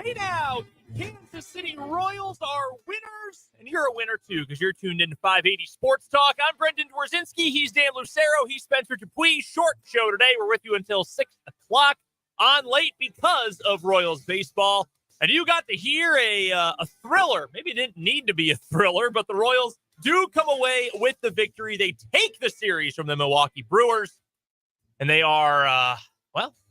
Hey now, Kansas City Royals are winners, and you're a winner too because you're tuned into 580 Sports Talk. I'm Brendan Dworzynski. He's Dan Lucero. He's Spencer Dupuis. Short show today. We're with you until 6 o'clock on late because of Royals baseball. And you got to hear a thriller. Maybe it didn't need to be a thriller, but the Royals do come away with the victory. They take the series from the Milwaukee Brewers, and they are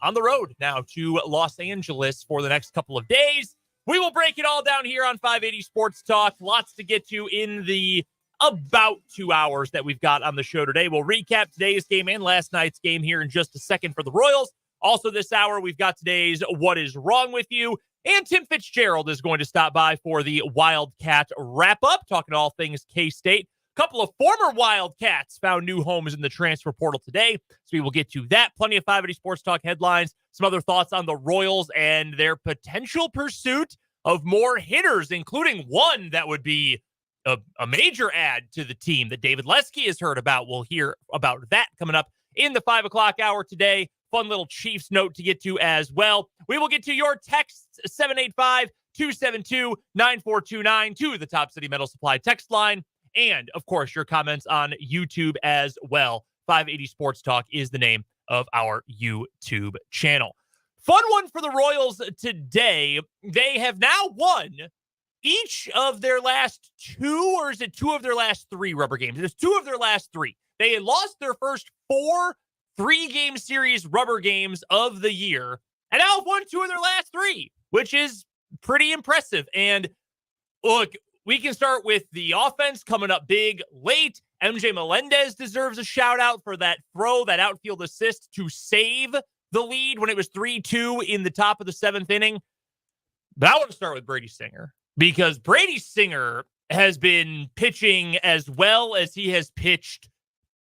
on the road now to Los Angeles for the next couple of days. We will break it all down here on 580 Sports Talk. Lots to get to in the about 2 hours that we've got on the show today. We'll recap today's game and last night's game here in just a second for the Royals. Also this hour, we've got today's What Is Wrong With You? And Tim Fitzgerald is going to stop by for the Wildcat Wrap-up, talking all things K-State. A couple of former Wildcats found new homes in the transfer portal today, so we will get to that. Plenty of 580 Sports Talk headlines, some other thoughts on the Royals and their potential pursuit of more hitters, including one that would be a major add to the team that David Lesky has heard about. We'll hear about that coming up in the 5 o'clock hour today. Fun little Chiefs note to get to as well. We will get to your texts, 785-272-9429 to the Top City Metal Supply text line. And, of course, your comments on YouTube as well. 580 Sports Talk is the name of our YouTube channel. Fun one for the Royals today. They have now won each of their last two, or is it two of their last three rubber games? It is two of their last three. They had lost their first 4 3-game series rubber games of the year, and now have won 2 of their last 3, which is pretty impressive. And look, we can start with the offense coming up big late. MJ Melendez deserves a shout out for that throw, that outfield assist to save the lead when it was 3-2 in the top of the 7th inning. But I want to start with Brady Singer, because Brady Singer has been pitching as well as he has pitched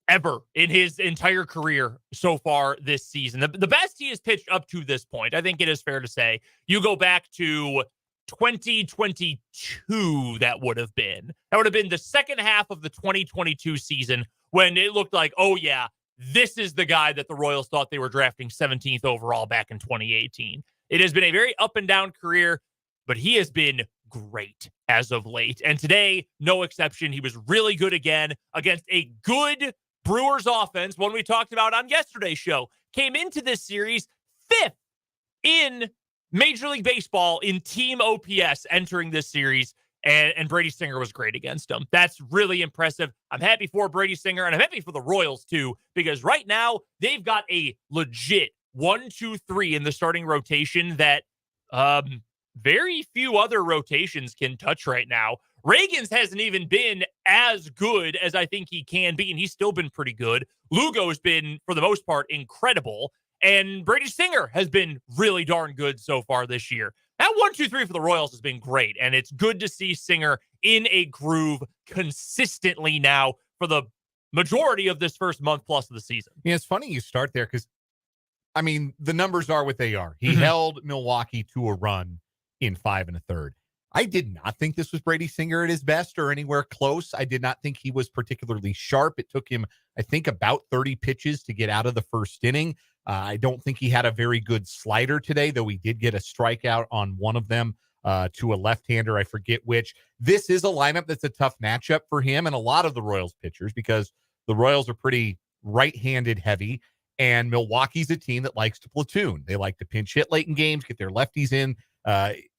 ever in his entire career so far this season. The best he has pitched up to this point, I think it is fair to say. You go back to 2022, that would have been the second half of the 2022 season, when it looked like, oh yeah, this is the guy that the Royals thought they were drafting 17th overall back in 2018. It has been a very up and down career, but he has been great as of late. And today, no exception. He was really good again against a good Brewers offense, one we talked about on yesterday's show. Came into this series 5th in Major League Baseball in team OPS entering this series, and Brady Singer was great against him. That's really impressive. I'm happy for Brady Singer, and I'm happy for the Royals too, because right now they've got a legit 1-2-3 in the starting rotation that very few other rotations can touch right now. Reagan's hasn't even been as good as I think he can be, and he's still been pretty good. Lugo's been, for the most part, incredible. And Brady Singer has been really darn good so far this year. That 1-2-3 for the Royals has been great, and it's good to see Singer in a groove consistently now for the majority of this first month plus of the season. Yeah, it's funny you start there because, I mean, the numbers are what they are. He held Milwaukee to a run in 5 1/3. I did not think this was Brady Singer at his best or anywhere close. I did not think he was particularly sharp. It took him, I think, about 30 pitches to get out of the first inning. I don't think he had a very good slider today, though he did get a strikeout on one of them to a left-hander. I forget which. This is a lineup that's a tough matchup for him and a lot of the Royals pitchers, because the Royals are pretty right-handed heavy, and Milwaukee's a team that likes to platoon. They like to pinch hit late in games, get their lefties in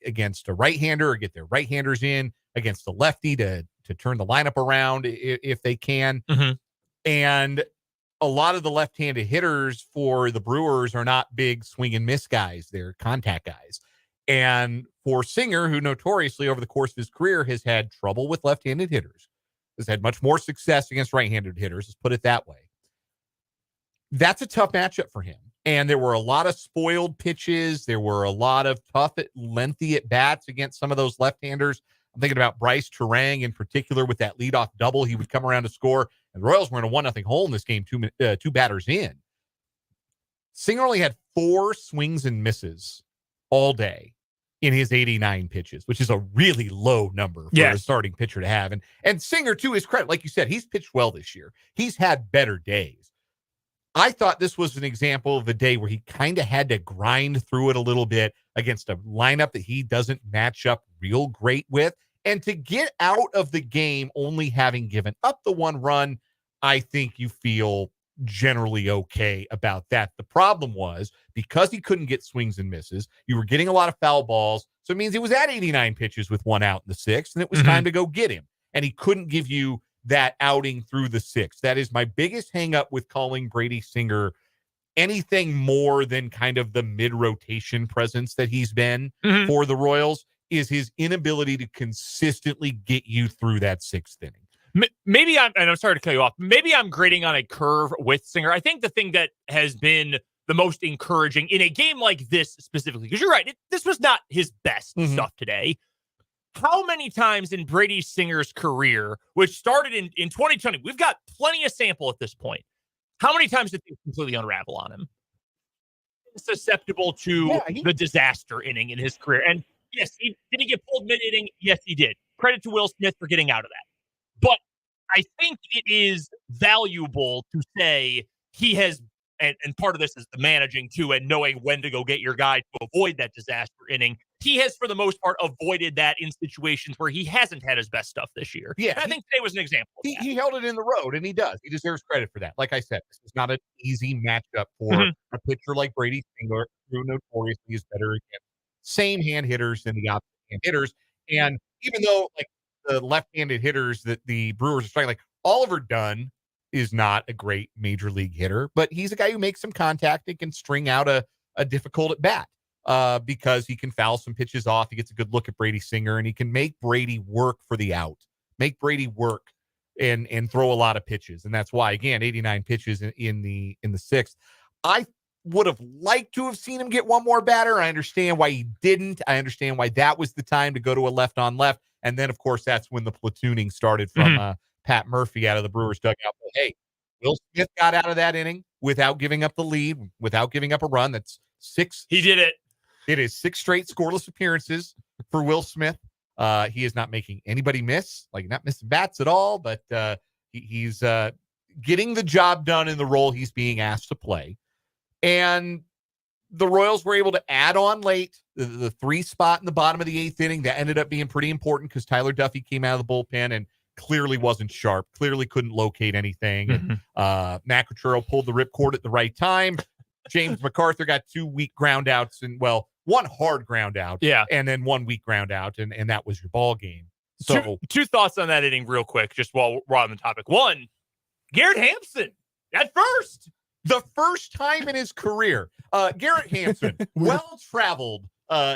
against a right-hander, or get their right-handers in against a lefty to turn the lineup around if they can. And a lot of the left-handed hitters for the Brewers are not big swing and miss guys. They're contact guys. And for Singer, who notoriously over the course of his career has had trouble with left-handed hitters, has had much more success against right-handed hitters, let's put it that way. That's a tough matchup for him. And there were a lot of spoiled pitches. There were a lot of tough, lengthy at-bats against some of those left-handers. I'm thinking about Bryce Terang in particular with that leadoff double. He would come around to score, and the Royals were in a 1-0 hole in this game, two batters in. Singer only had 4 swings and misses all day in his 89 pitches, which is a really low number for a starting pitcher to have. And Singer, to his credit, like you said, he's pitched well this year. He's had better days. I thought this was an example of a day where he kind of had to grind through it a little bit against a lineup that he doesn't match up real great with. And to get out of the game only having given up the one run, I think you feel generally okay about that. The problem was because he couldn't get swings and misses, you were getting a lot of foul balls. So it means he was at 89 pitches with one out in the sixth, and it was time to go get him. And he couldn't give you that outing through the sixth. That is my biggest hang up with calling Brady Singer anything more than kind of the mid-rotation presence that he's been for the Royals is his inability to consistently get you through that sixth inning. Maybe I'm sorry to cut you off. Maybe I'm grading on a curve with Singer. I think the thing that has been the most encouraging in a game like this specifically, because you're right, this was not his best stuff today. How many times in Brady Singer's career, which started in 2020, we've got plenty of sample at this point. How many times did things completely unravel on him? Susceptible to the disaster inning in his career. And yes, did he get pulled mid-inning? Yes, he did. Credit to Will Smith for getting out of that. But I think it is valuable to say he has, and part of this is the managing too, and knowing when to go get your guy to avoid that disaster inning. He has, for the most part, avoided that in situations where he hasn't had his best stuff this year. Yeah, and I think today was an example of that. He held it in the road, and he does. He deserves credit for that. Like I said, this is not an easy matchup for a pitcher like Brady Singer, who notoriously is better against same hand hitters than the opposite hand hitters. And even though like the left-handed hitters that the Brewers are striking, like Oliver Dunn is not a great major league hitter, but he's a guy who makes some contact and can string out a difficult at bat. Because he can foul some pitches off. He gets a good look at Brady Singer, and he can make Brady work for the out, make Brady work and throw a lot of pitches. And that's why, again, 89 pitches in the sixth. I would have liked to have seen him get one more batter. I understand why he didn't. I understand why that was the time to go to a left on left. And then, of course, that's when the platooning started from Pat Murphy out of the Brewers dugout. But, hey, Will Smith got out of that inning without giving up the lead, without giving up a run. That's 6. He did it. It is 6 straight scoreless appearances for Will Smith. He is not making anybody miss, like not missing bats at all, but he's getting the job done in the role he's being asked to play. And the Royals were able to add on late the 3 spot in the bottom of the 8th inning. That ended up being pretty important because Tyler Duffy came out of the bullpen and clearly wasn't sharp, clearly couldn't locate anything. And Matt Quatrero pulled the ripcord at the right time. James MacArthur got 2 weak ground outs and, well, 1 hard ground out, and then 1 weak ground out, and that was your ball game. So, two thoughts on that inning, real quick, just while we're on the topic. One, Garrett Hampson at first, the first time in his career, Garrett Hampson, well-traveled,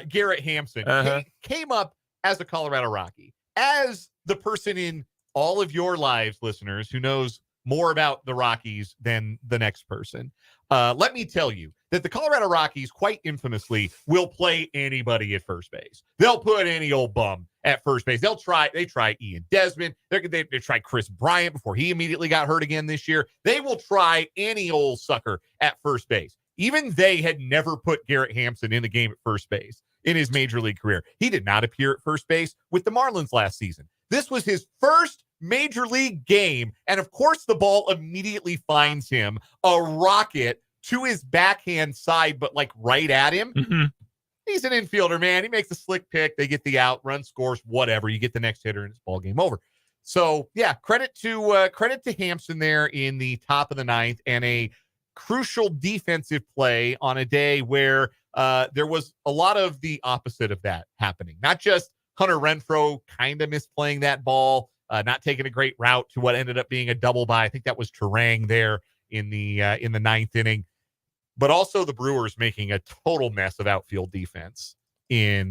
Garrett Hampson came up as a Colorado Rocky, as the person in all of your lives, listeners, who knows more about the Rockies than the next person. Let me tell you that the Colorado Rockies quite infamously will play anybody at first base. They'll put any old bum at first base. They try Ian Desmond. They try Chris Bryant before he immediately got hurt again this year. They will try any old sucker at first base. Even they had never put Garrett Hampson in a game at first base in his major league career. He did not appear at first base with the Marlins last season. This was his first major league game, and of course the ball immediately finds him a rocket to his backhand side, but like right at him. He's an infielder, man. He makes a slick pick. They get the out, run scores, whatever. You get the next hitter, and it's ball game over. So yeah, credit to Hampson there in the top of the 9th, and a crucial defensive play on a day where there was a lot of the opposite of that happening. Not just Hunter Renfroe kind of misplaying that ball, not taking a great route to what ended up being a double by, I think that was Terang there in the 9th inning, but also the Brewers making a total mess of outfield defense throughout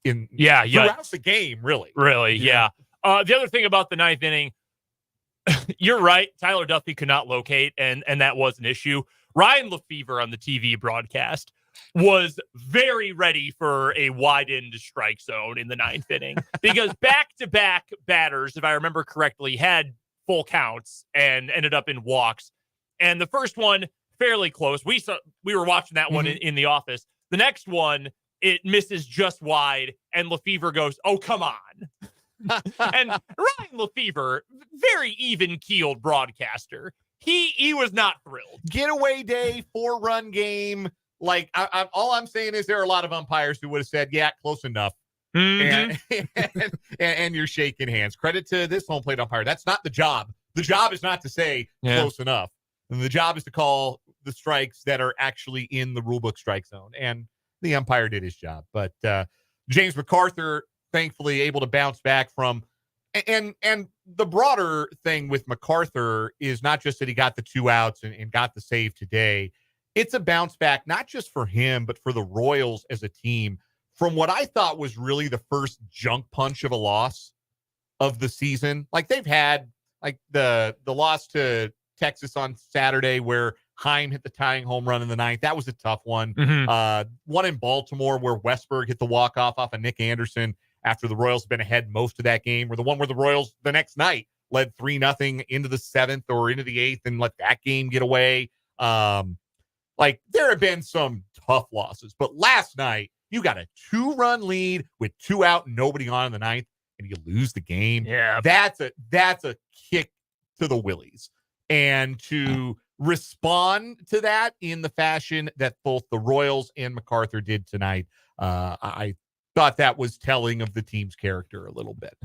the game, really. The other thing about the 9th inning, you're right, Tyler Duffy could not locate, and that was an issue. Ryan Lefevre on the TV broadcast was very ready for a widened strike zone in the 9th inning because back-to-back batters, if I remember correctly, had full counts and ended up in walks. And the first one, fairly close. We were watching that one in the office. The next one, it misses just wide, and Lefevre goes, "Oh, come on." And Ryan Lefevre, very even-keeled broadcaster. he was not thrilled. Getaway day, 4-run game. Like, all I'm saying is there are a lot of umpires who would have said, yeah, close enough. Mm-hmm. And you're shaking hands. Credit to this home plate umpire. That's not the job. The job is not to say close enough. And the job is to call the strikes that are actually in the rulebook strike zone. And the umpire did his job. But James McArthur, thankfully, able to bounce back from. And the broader thing with McArthur is not just that he got the 2 outs and got the save today. It's a bounce back, not just for him, but for the Royals as a team from what I thought was really the first junk punch of a loss of the season. Like, they've had like the loss to Texas on Saturday where Heim hit the tying home run in the 9th. That was a tough one. One in Baltimore where Westberg hit the walk-off off of Nick Anderson after the Royals had been ahead most of that game, or the one where the Royals the next night led 3-0 into the 7th or into the 8th and let that game get away. Like, there have been some tough losses, but last night you got a 2-run lead with 2 out and nobody on in the 9th, and you lose the game. Yeah, that's a kick to the willies. And to respond to that in the fashion that both the Royals and McArthur did tonight, I thought that was telling of the team's character a little bit.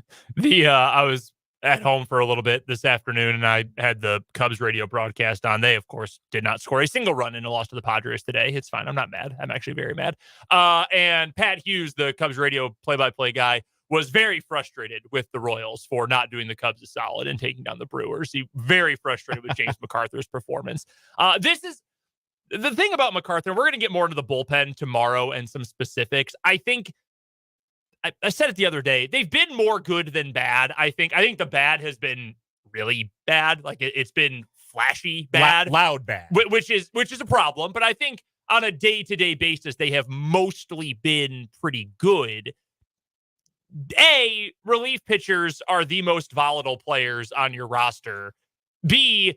I was at home for a little bit this afternoon, and I had the Cubs radio broadcast on. They, of course, did not score a single run in a loss to the Padres today. It's fine. I'm not mad. I'm actually very mad. And Pat Hughes, the Cubs radio play-by-play guy, was very frustrated with the Royals for not doing the Cubs a solid and taking down the Brewers. He very frustrated with James McArthur's performance. This is the thing about McArthur. We're going to get more into the bullpen tomorrow and some specifics. I think I said it the other day. They've been more good than bad. I think the bad has been really bad. Like, it's been flashy bad, loud bad, which is a problem. But I think on a day-to-day basis, they have mostly been pretty good. A, relief pitchers are the most volatile players on your roster. B,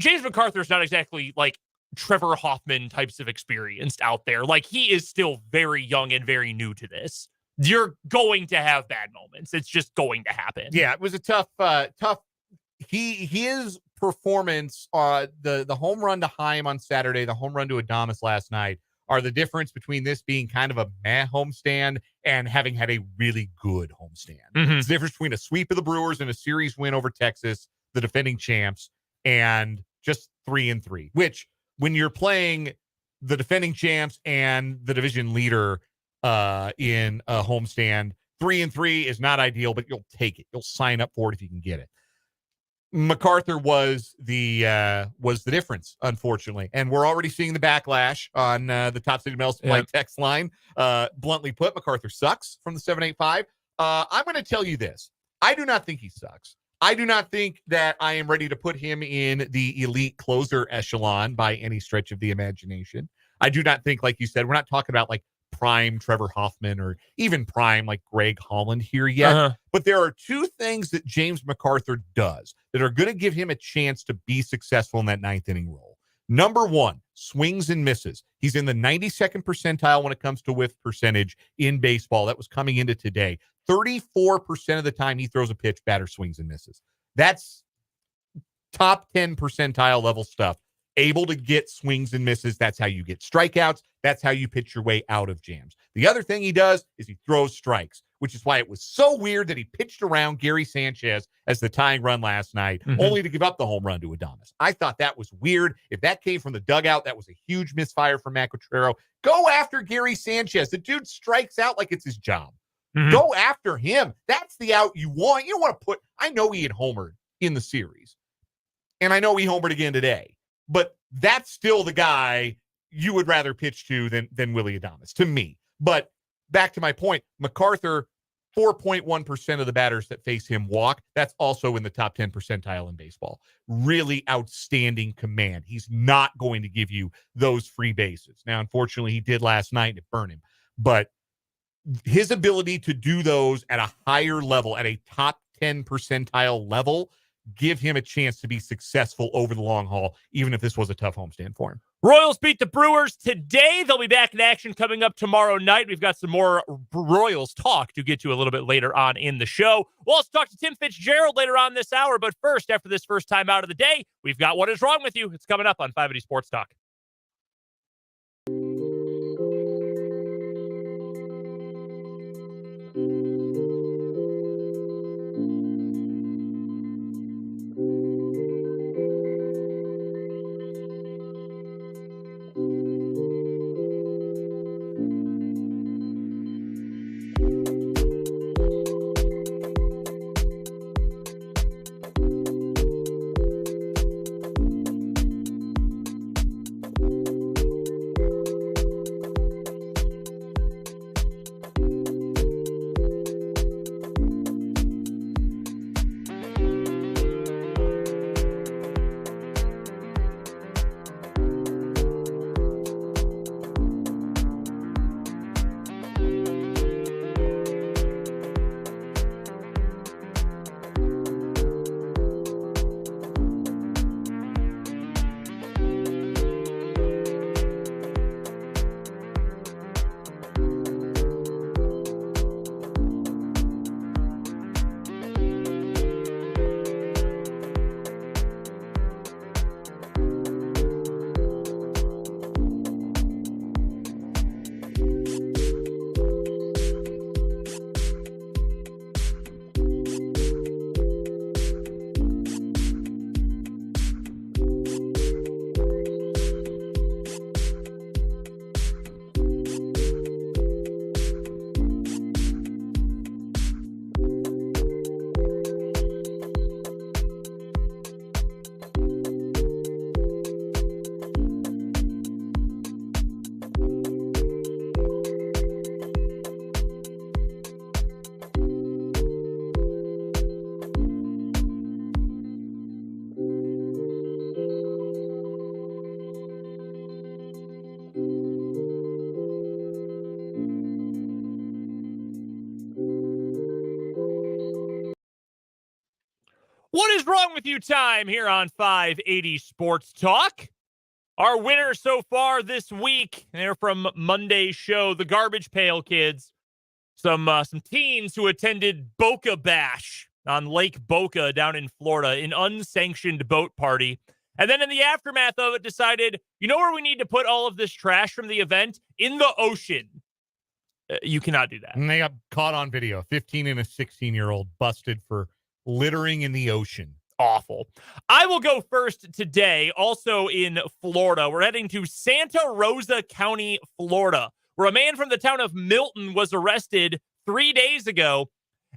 James McArthur's not exactly like Trevor Hoffman types of experienced out there. Like, he is still very young and very new to this. You're going to have bad moments. It's just going to happen. Yeah, it was a tough. His performance, the home run to Heim on Saturday, the home run to Adames last night, are the difference between this being kind of a meh homestand and having had a really good homestand. It's the difference between a sweep of the Brewers and a series win over Texas, the defending champs, and just 3-3. Which, when you're playing the defending champs and the division leader in a homestand, 3-3 is not ideal, but you'll take it. You'll sign up for it if you can get it. McArthur was the difference, unfortunately, and we're already seeing the backlash on the Top City Mail Supply text line. Bluntly put, McArthur sucks from the 785. I'm going to tell you this: I do not think he sucks. I do not think that I am ready to put him in the elite closer echelon by any stretch of the imagination. I do not think, like you said, we're not talking about like prime Trevor Hoffman or even prime like Greg Holland here yet. But there are 2 things that James McArthur does that are going to give him a chance to be successful in that 9th inning role. Number 1, swings and misses. He's in the 92nd percentile when it comes to whiff percentage in baseball. That was coming into today. 34% of the time he throws a pitch, batter swings and misses. That's top 10 percentile level stuff. Able to get swings and misses. That's how you get strikeouts. That's how you pitch your way out of jams. The other thing he does is he throws strikes, which is why it was so weird that he pitched around Gary Sanchez as the tying run last night, only to give up the home run to Adames. I thought that was weird. If that came from the dugout, that was a huge misfire for Matt Quatrero. Go after Gary Sanchez. The dude strikes out like it's his job. Go after him. That's the out you want. You don't want to put, I know he had homered in the series, and I know he homered again today, but that's still the guy you would rather pitch to than Willy Adames, to me. But back to my point, McArthur, 4.1% of the batters that face him walk. That's also in the top 10 percentile in baseball. Really outstanding command. He's not going to give you those free bases. Now, unfortunately, he did last night and it burned him. But his ability to do those at a higher level, at a top 10 percentile level, give him a chance to be successful over the long haul, even if this was a tough homestand for him. Royals beat the Brewers today. They'll be back in action coming up tomorrow night. We've got some more Royals talk to get to a little bit later on in the show. We'll also talk to Tim Fitzgerald later on this hour. But first, after this first time out of the day, we've got What Is Wrong With You? It's coming up on 580 Sports Talk. What is wrong with you time here on 580 Sports Talk? Our winners so far this week, they're from Monday's show, the Garbage Pail Kids. Some teens who attended Boca Bash on Lake Boca down in Florida, an unsanctioned boat party. And then in the aftermath of it decided, you know where we need to put all of this trash from the event? In the ocean. You cannot do that. And they got caught on video. 15 and a 16-year-old busted for littering in the ocean. Awful. I will go first today, also in Florida. We're heading to Santa Rosa County, Florida, where a man from the town of Milton was arrested 3 days ago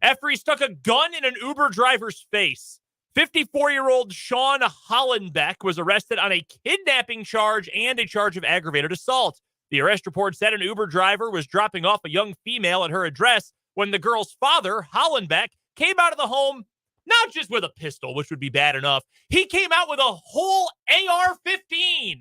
after he stuck a gun in an Uber driver's face. 54-year-old Sean Hollenbeck was arrested on a kidnapping charge and a charge of aggravated assault. The arrest report said an Uber driver was dropping off a young female at her address when the girl's father, Hollenbeck, came out of the home not just with a pistol, which would be bad enough. He came out with a whole AR-15.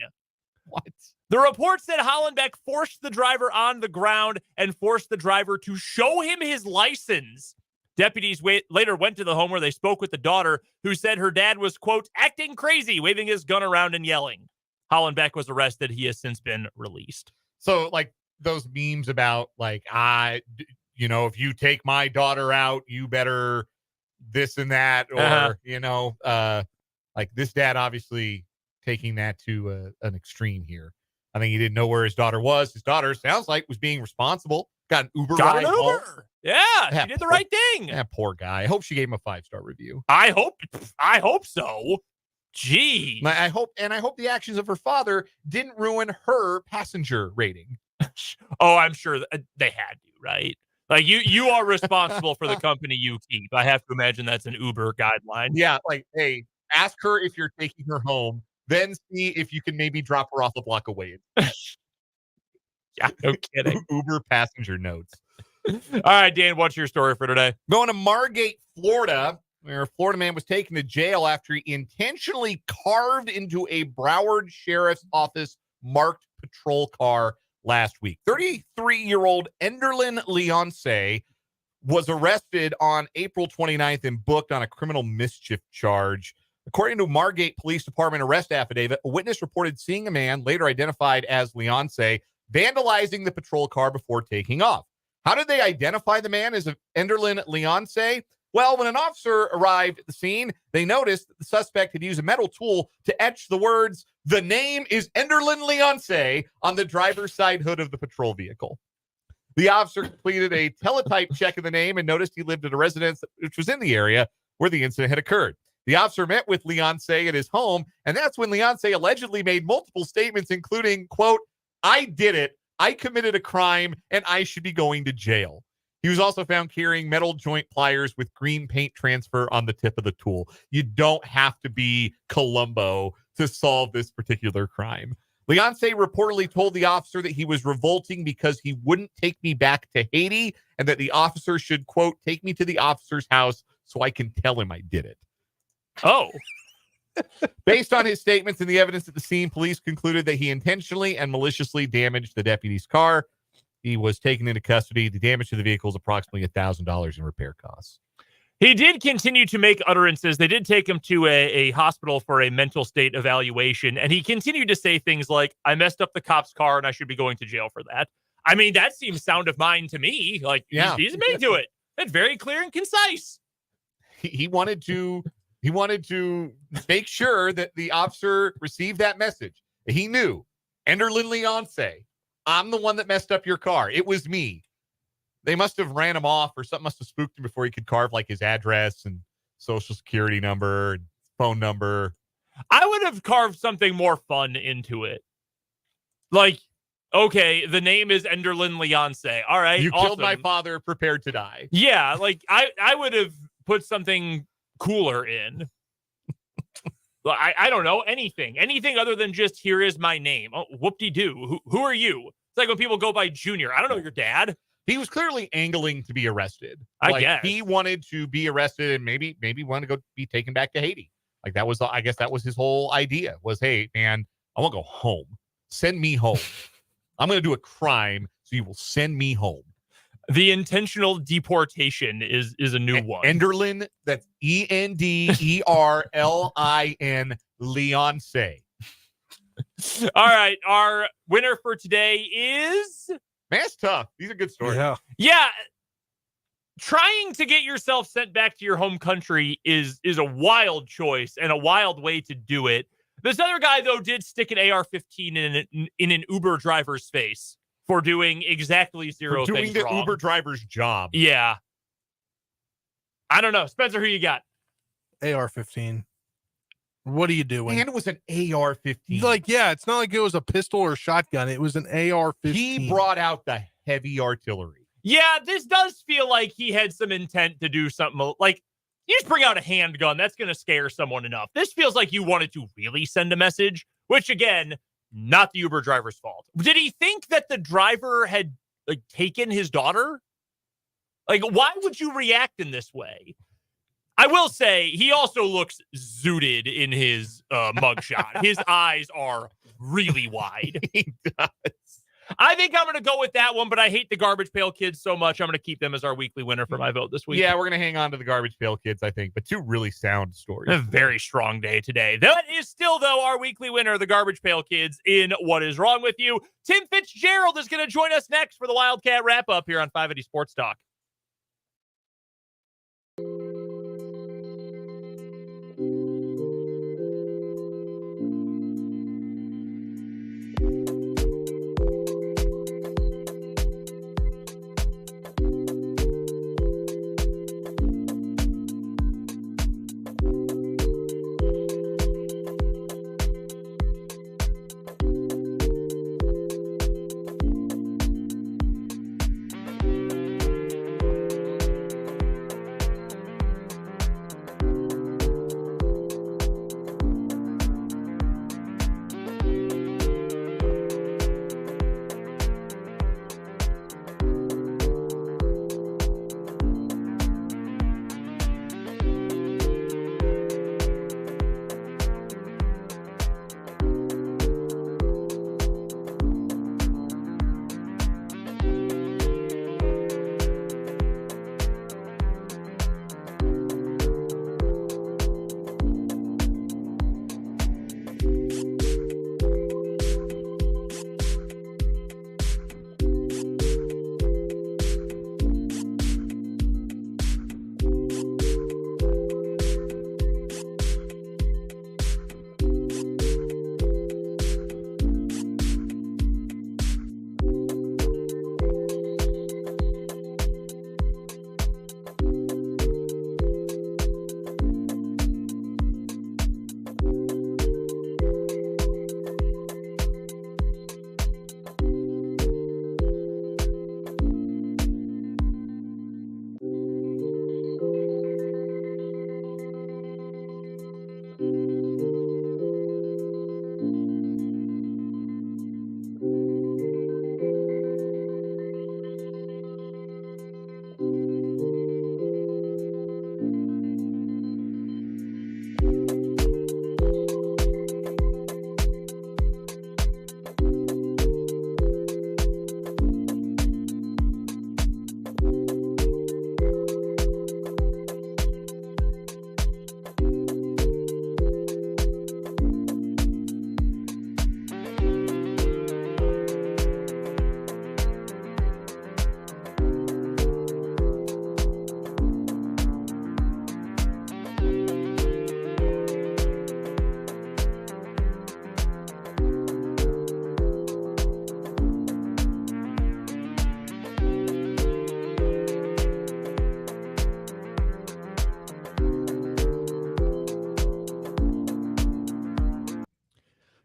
What? The report said Hollenbeck forced the driver on the ground and forced the driver to show him his license. Deputies later went to the home where they spoke with the daughter, who said her dad was, quote, acting crazy, waving his gun around and yelling. Hollenbeck was arrested. He has since been released. So, like, those memes about, like, if you take my daughter out, you better this and that, or, like this dad obviously taking that to an extreme here. I think he didn't know where his daughter was. His daughter, sounds like, was being responsible. Got an Uber ride home. Yeah, she did the right thing. That poor guy. I hope she gave him a 5-star review. I hope so. Gee. I hope the actions of her father didn't ruin her passenger rating. Oh, I'm sure they had to, right? Like, you are responsible for the company you keep. I have to imagine that's an Uber guideline. Yeah, like, hey, ask her if you're taking her home, then see if you can maybe drop her off a block away. Yeah, no kidding. Uber passenger notes. All right, Dan, what's your story for today? Going to Margate, Florida, where a Florida man was taken to jail after he intentionally carved into a Broward Sheriff's Office marked patrol car last week. 33-year-old Enderlin Leonce was arrested on April 29th and booked on a criminal mischief charge. According to Margate Police Department arrest affidavit, a witness reported seeing a man, later identified as Leonce, vandalizing the patrol car before taking off. How did they identify the man as Enderlin Leonce? Well, when an officer arrived at the scene, they noticed that the suspect had used a metal tool to etch the words, "The name is Enderlin Leonce," on the driver's side hood of the patrol vehicle. The officer completed a teletype check of the name and noticed he lived at a residence which was in the area where the incident had occurred. The officer met with Leonce at his home, and that's when Leonce allegedly made multiple statements, including, quote, "I did it. I committed a crime, and I should be going to jail." He was also found carrying metal joint pliers with green paint transfer on the tip of the tool. You don't have to be Columbo to solve this particular crime. Leonce reportedly told the officer that he was revolting because he wouldn't take me back to Haiti and that the officer should, quote, "take me to the officer's house so I can tell him I did it." Oh. Based on his statements and the evidence at the scene, police concluded that he intentionally and maliciously damaged the deputy's car. He was taken into custody. The damage to the vehicle is approximately $1,000 in repair costs. He did continue to make utterances. They did take him to a hospital for a mental state evaluation, and he continued to say things like, "I messed up the cop's car and I should be going to jail for that." I mean, that seems sound of mind to me. Like, yeah, he's made to it. It's very clear and concise. He wanted to make sure that the officer received that message. He knew, Enderlin Leonce, I'm the one that messed up your car. It was me. They must have ran him off or something must have spooked him before he could carve like his address and social security number and phone number. I would have carved something more fun into it. Like, okay, the name is Enderlin Leonce. All right. You awesome. killed my father, prepared to die. Yeah, like I would have put something cooler in. I don't know, anything other than just, "here is my name." Oh, whoop-de-doo. Who are you? It's like when people go by Junior. I don't know your dad. He was clearly angling to be arrested. I guess he wanted to be arrested and maybe want to go be taken back to Haiti. Like that was, I guess that was his whole idea was, "Hey man, I want to go home. Send me home. I'm going to do a crime, so you will send me home." The intentional deportation is a new one. Enderlin, that's Enderlin Leonce. All right, our winner for today is... Man, that's tough. These are good stories. Yeah. Trying to get yourself sent back to your home country is a wild choice and a wild way to do it. This other guy, though, did stick an AR-15 in an Uber driver's face for doing exactly zero things wrong. Doing the Uber driver's job. Yeah. I don't know. Spencer, who you got? AR-15. What are you doing? And it was an AR-15. Like, yeah, it's not like it was a pistol or shotgun. It was an AR-15. He brought out the heavy artillery. Yeah, this does feel like he had some intent to do something. Like, you just bring out a handgun. That's going to scare someone enough. This feels like you wanted to really send a message, which, again, not the Uber driver's fault. Did he think that the driver had taken his daughter? Like, why would you react in this way? I will say he also looks zooted in his mugshot. His eyes are really wide. He does. I think I'm going to go with that one, but I hate the Garbage Pail Kids so much. I'm going to keep them as our weekly winner for my vote this week. Yeah, we're going to hang on to the Garbage Pail Kids, I think, but two really sound stories. A very strong day today. That is still, though, our weekly winner, the Garbage Pail Kids, in What Is Wrong With You. Tim Fitzgerald is going to join us next for the Wildcat Wrap-up here on 580 Sports Talk.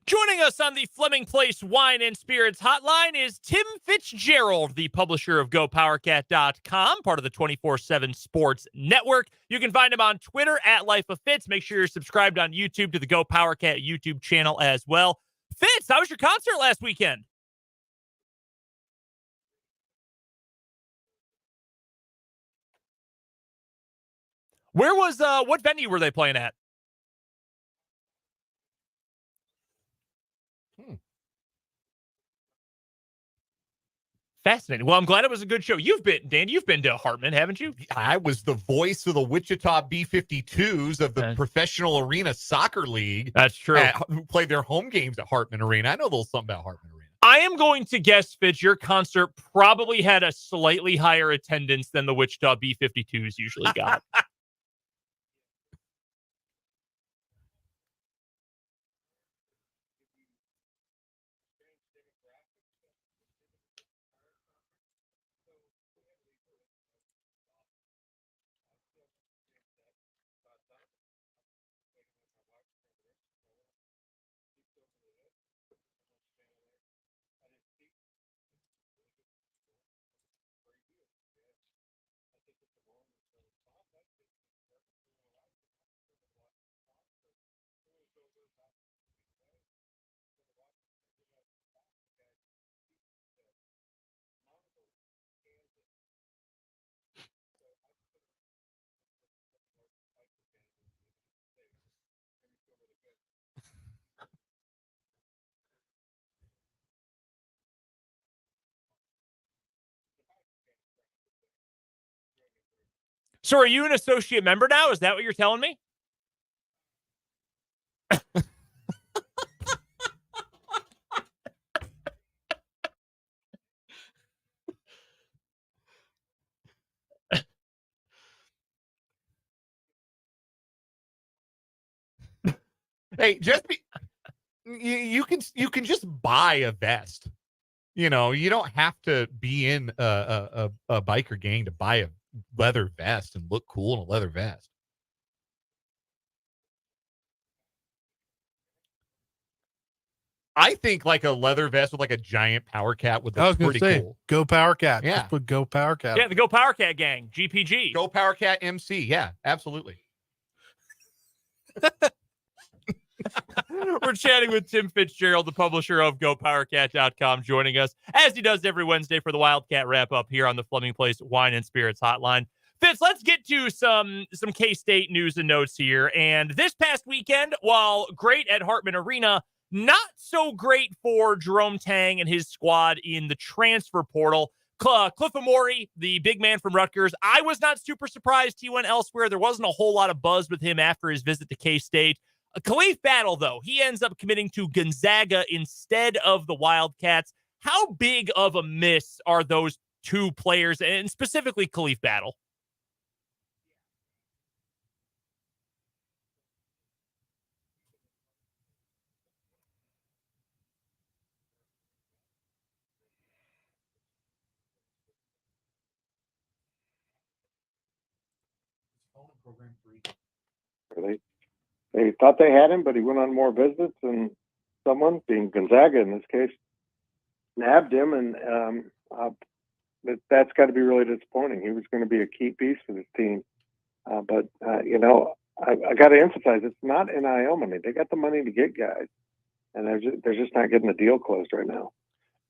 Joining us on the Fleming Place Wine and Spirits hotline is Tim Fitzgerald, the publisher of GoPowerCat.com, part of the 24/7 Sports Network. You can find him on Twitter at Life of Fitz. Make sure you're subscribed on YouTube to the Go Power Cat YouTube channel as well. Fitz, how was your concert last weekend? Where was what venue were they playing at? Fascinating. Well, I'm glad it was a good show. You've been to Hartman, haven't you? I was the voice of the Wichita B-52s of the Professional Arena Soccer League. That's true. Who played their home games at Hartman Arena. I know a little something about Hartman Arena. I am going to guess, Fitz, your concert probably had a slightly higher attendance than the Wichita B-52s usually got. So are you an associate member now? Is that what you're telling me? Hey, you can just buy a vest. You know, you don't have to be in a biker gang to buy a leather vest and look cool in a leather vest. I think like a leather vest with like a giant power cat would look pretty cool. Go Power Cat. Yeah. Just put Go Power Cat. Yeah, the Go Power Cat gang, GPG. Go Power Cat MC. Yeah, absolutely. We're chatting with Tim Fitzgerald, the publisher of GoPowerCat.com, joining us, as he does every Wednesday for the Wildcat Wrap-up here on the Fleming Place Wine and Spirits hotline. Fitz, let's get to some K-State news and notes here. And this past weekend, while great at Hartman Arena, not so great for Jerome Tang and his squad in the transfer portal. Cliff Amori, the big man from Rutgers, I was not super surprised he went elsewhere. There wasn't a whole lot of buzz with him after his visit to K-State. Khalif Battle, though, he ends up committing to Gonzaga instead of the Wildcats. How big of a miss are those two players, and specifically Khalif Battle? They thought they had him, but he went on more visits, and someone, being Gonzaga in this case, nabbed him, and that's got to be really disappointing. He was going to be a key piece for this team. But I got to emphasize, it's not NIL money. They got the money to get guys, and they're just not getting the deal closed right now.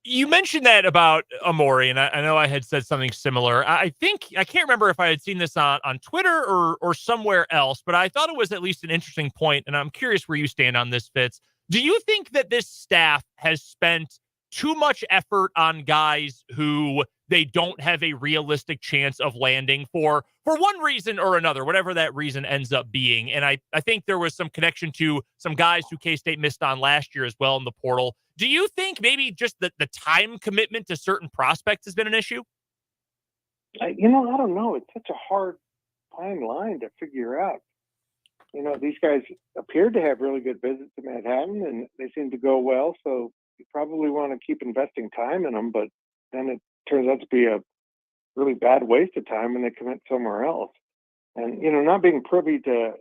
You mentioned that about Amori, and I know I had said something similar. I can't remember if I had seen this on Twitter or somewhere else, but I thought it was at least an interesting point, and I'm curious where you stand on this, Fitz. Do you think that this staff has spent too much effort on guys who they don't have a realistic chance of landing for one reason or another, whatever that reason ends up being? And I think there was some connection to some guys who K-State missed on last year as well in the portal. Do you think maybe just the time commitment to certain prospects has been an issue? I don't know. It's such a hard, fine line to figure out. These guys appeared to have really good visits to Manhattan, and they seem to go well, so you probably want to keep investing time in them, but then it turns out to be a really bad waste of time when they commit somewhere else. And, not being privy to,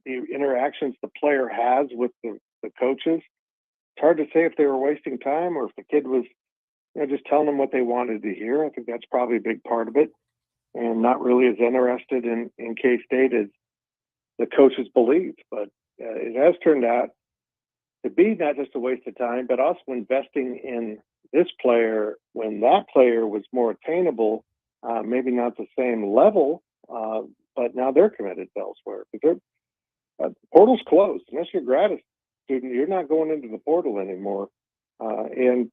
the interactions the player has with the coaches, it's hard to say if they were wasting time or if the kid was, just telling them what they wanted to hear. I think that's probably a big part of it, and not really as interested in K-State as the coaches believe. But it has turned out to be not just a waste of time, but also investing in this player when that player was more attainable, maybe not the same level, but now they're committed elsewhere. Because the portal's closed. Unless you're a grad student, you're not going into the portal anymore. And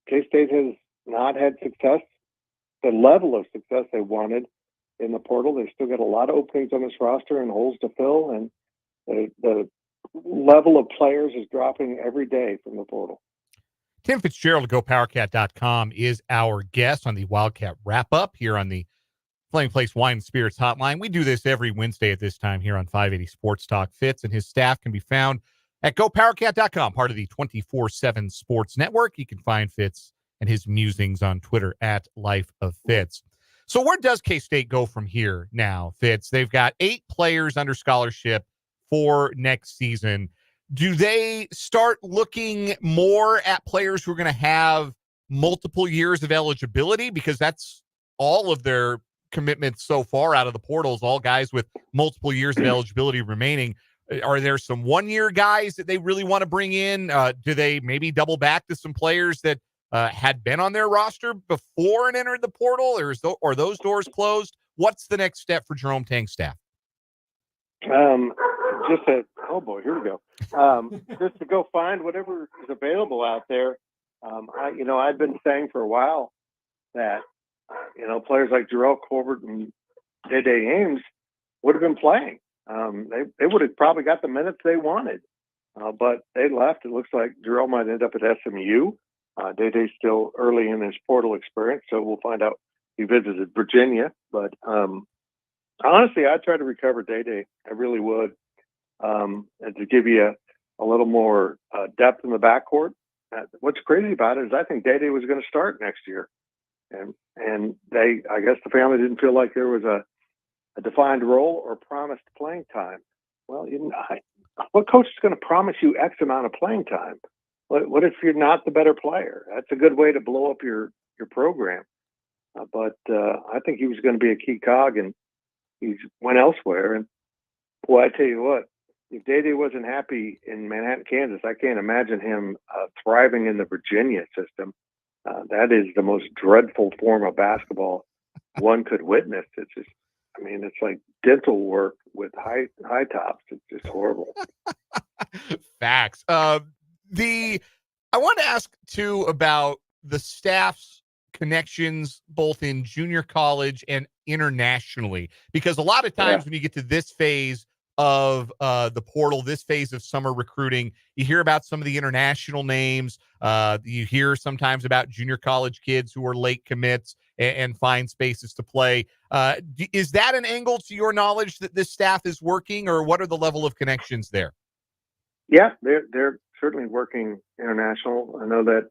K-State has not had success, the level of success they wanted in the portal. They've still got a lot of openings on this roster and holes to fill, and the level of players is dropping every day from the portal. Tim Fitzgerald of GoPowerCat.com is our guest on the Wildcat Wrap-up here on the Flaming Place Wine and Spirits Hotline. We do this every Wednesday at this time here on 580 Sports Talk. Fitz and his staff can be found at GoPowerCat.com, part of the 24/7 Sports Network. You can find Fitz and his musings on Twitter at Life of Fitz. So where does K-State go from here now, Fitz? They've got 8 players under scholarship for next season. Do they start looking more at players who are going to have multiple years of eligibility? Because that's all of their commitments so far out of the portals, all guys with multiple years of eligibility remaining. Are there some one-year guys that they really want to bring in? Do they maybe double back to some players that had been on their roster before and entered the portal, or are those doors closed? What's the next step for Jerome Tang's staff? Oh boy, here we go. Just to go find whatever is available out there. I've been saying for a while that, players like Jarrell Colbert and Day Ames would have been playing. They would have probably got the minutes they wanted, but they left. It looks like Jarrell might end up at SMU. Day's still early in his portal experience, so we'll find out. He visited Virginia, but honestly, I'd try to recover Day. I really would. And to give you a little more depth in the backcourt, what's crazy about it is I think Day was going to start next year, and I guess the family didn't feel like there was a defined role or promised playing time. Well, what coach is going to promise you X amount of playing time? What if you're not the better player? That's a good way to blow up your program. But I think he was going to be a key cog, and he went elsewhere. And boy, I tell you what, if Day wasn't happy in Manhattan, Kansas, I can't imagine him thriving in the Virginia system. That is the most dreadful form of basketball one could witness. It's just, it's like dental work with high tops. It's just horrible. Facts. I want to ask too about the staff's connections both in junior college and internationally, because a lot of times when you get to this phase of the portal, this phase of summer recruiting, you hear about some of the international names. You hear sometimes about junior college kids who are late commits and find spaces to play. Is that an angle to your knowledge that this staff is working, or what are the level of connections there? Yeah, they're certainly working international. I know that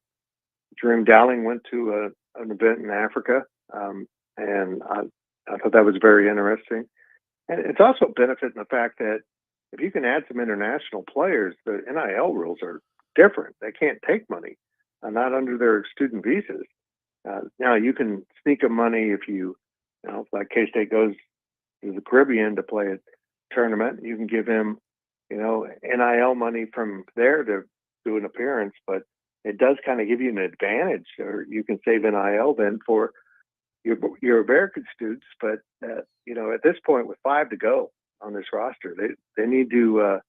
Dream Dowling went to an event in Africa, and I thought that was very interesting. And it's also a benefit in the fact that if you can add some international players, the NIL rules are different. They can't take money, not under their student visas. Now you can sneak them money if like K-State goes to the Caribbean to play a tournament. You can give him, NIL money from there to do an appearance, but it does kind of give you an advantage, or you can save NIL then for your American students. But, at this point with 5 to go on this roster, they need to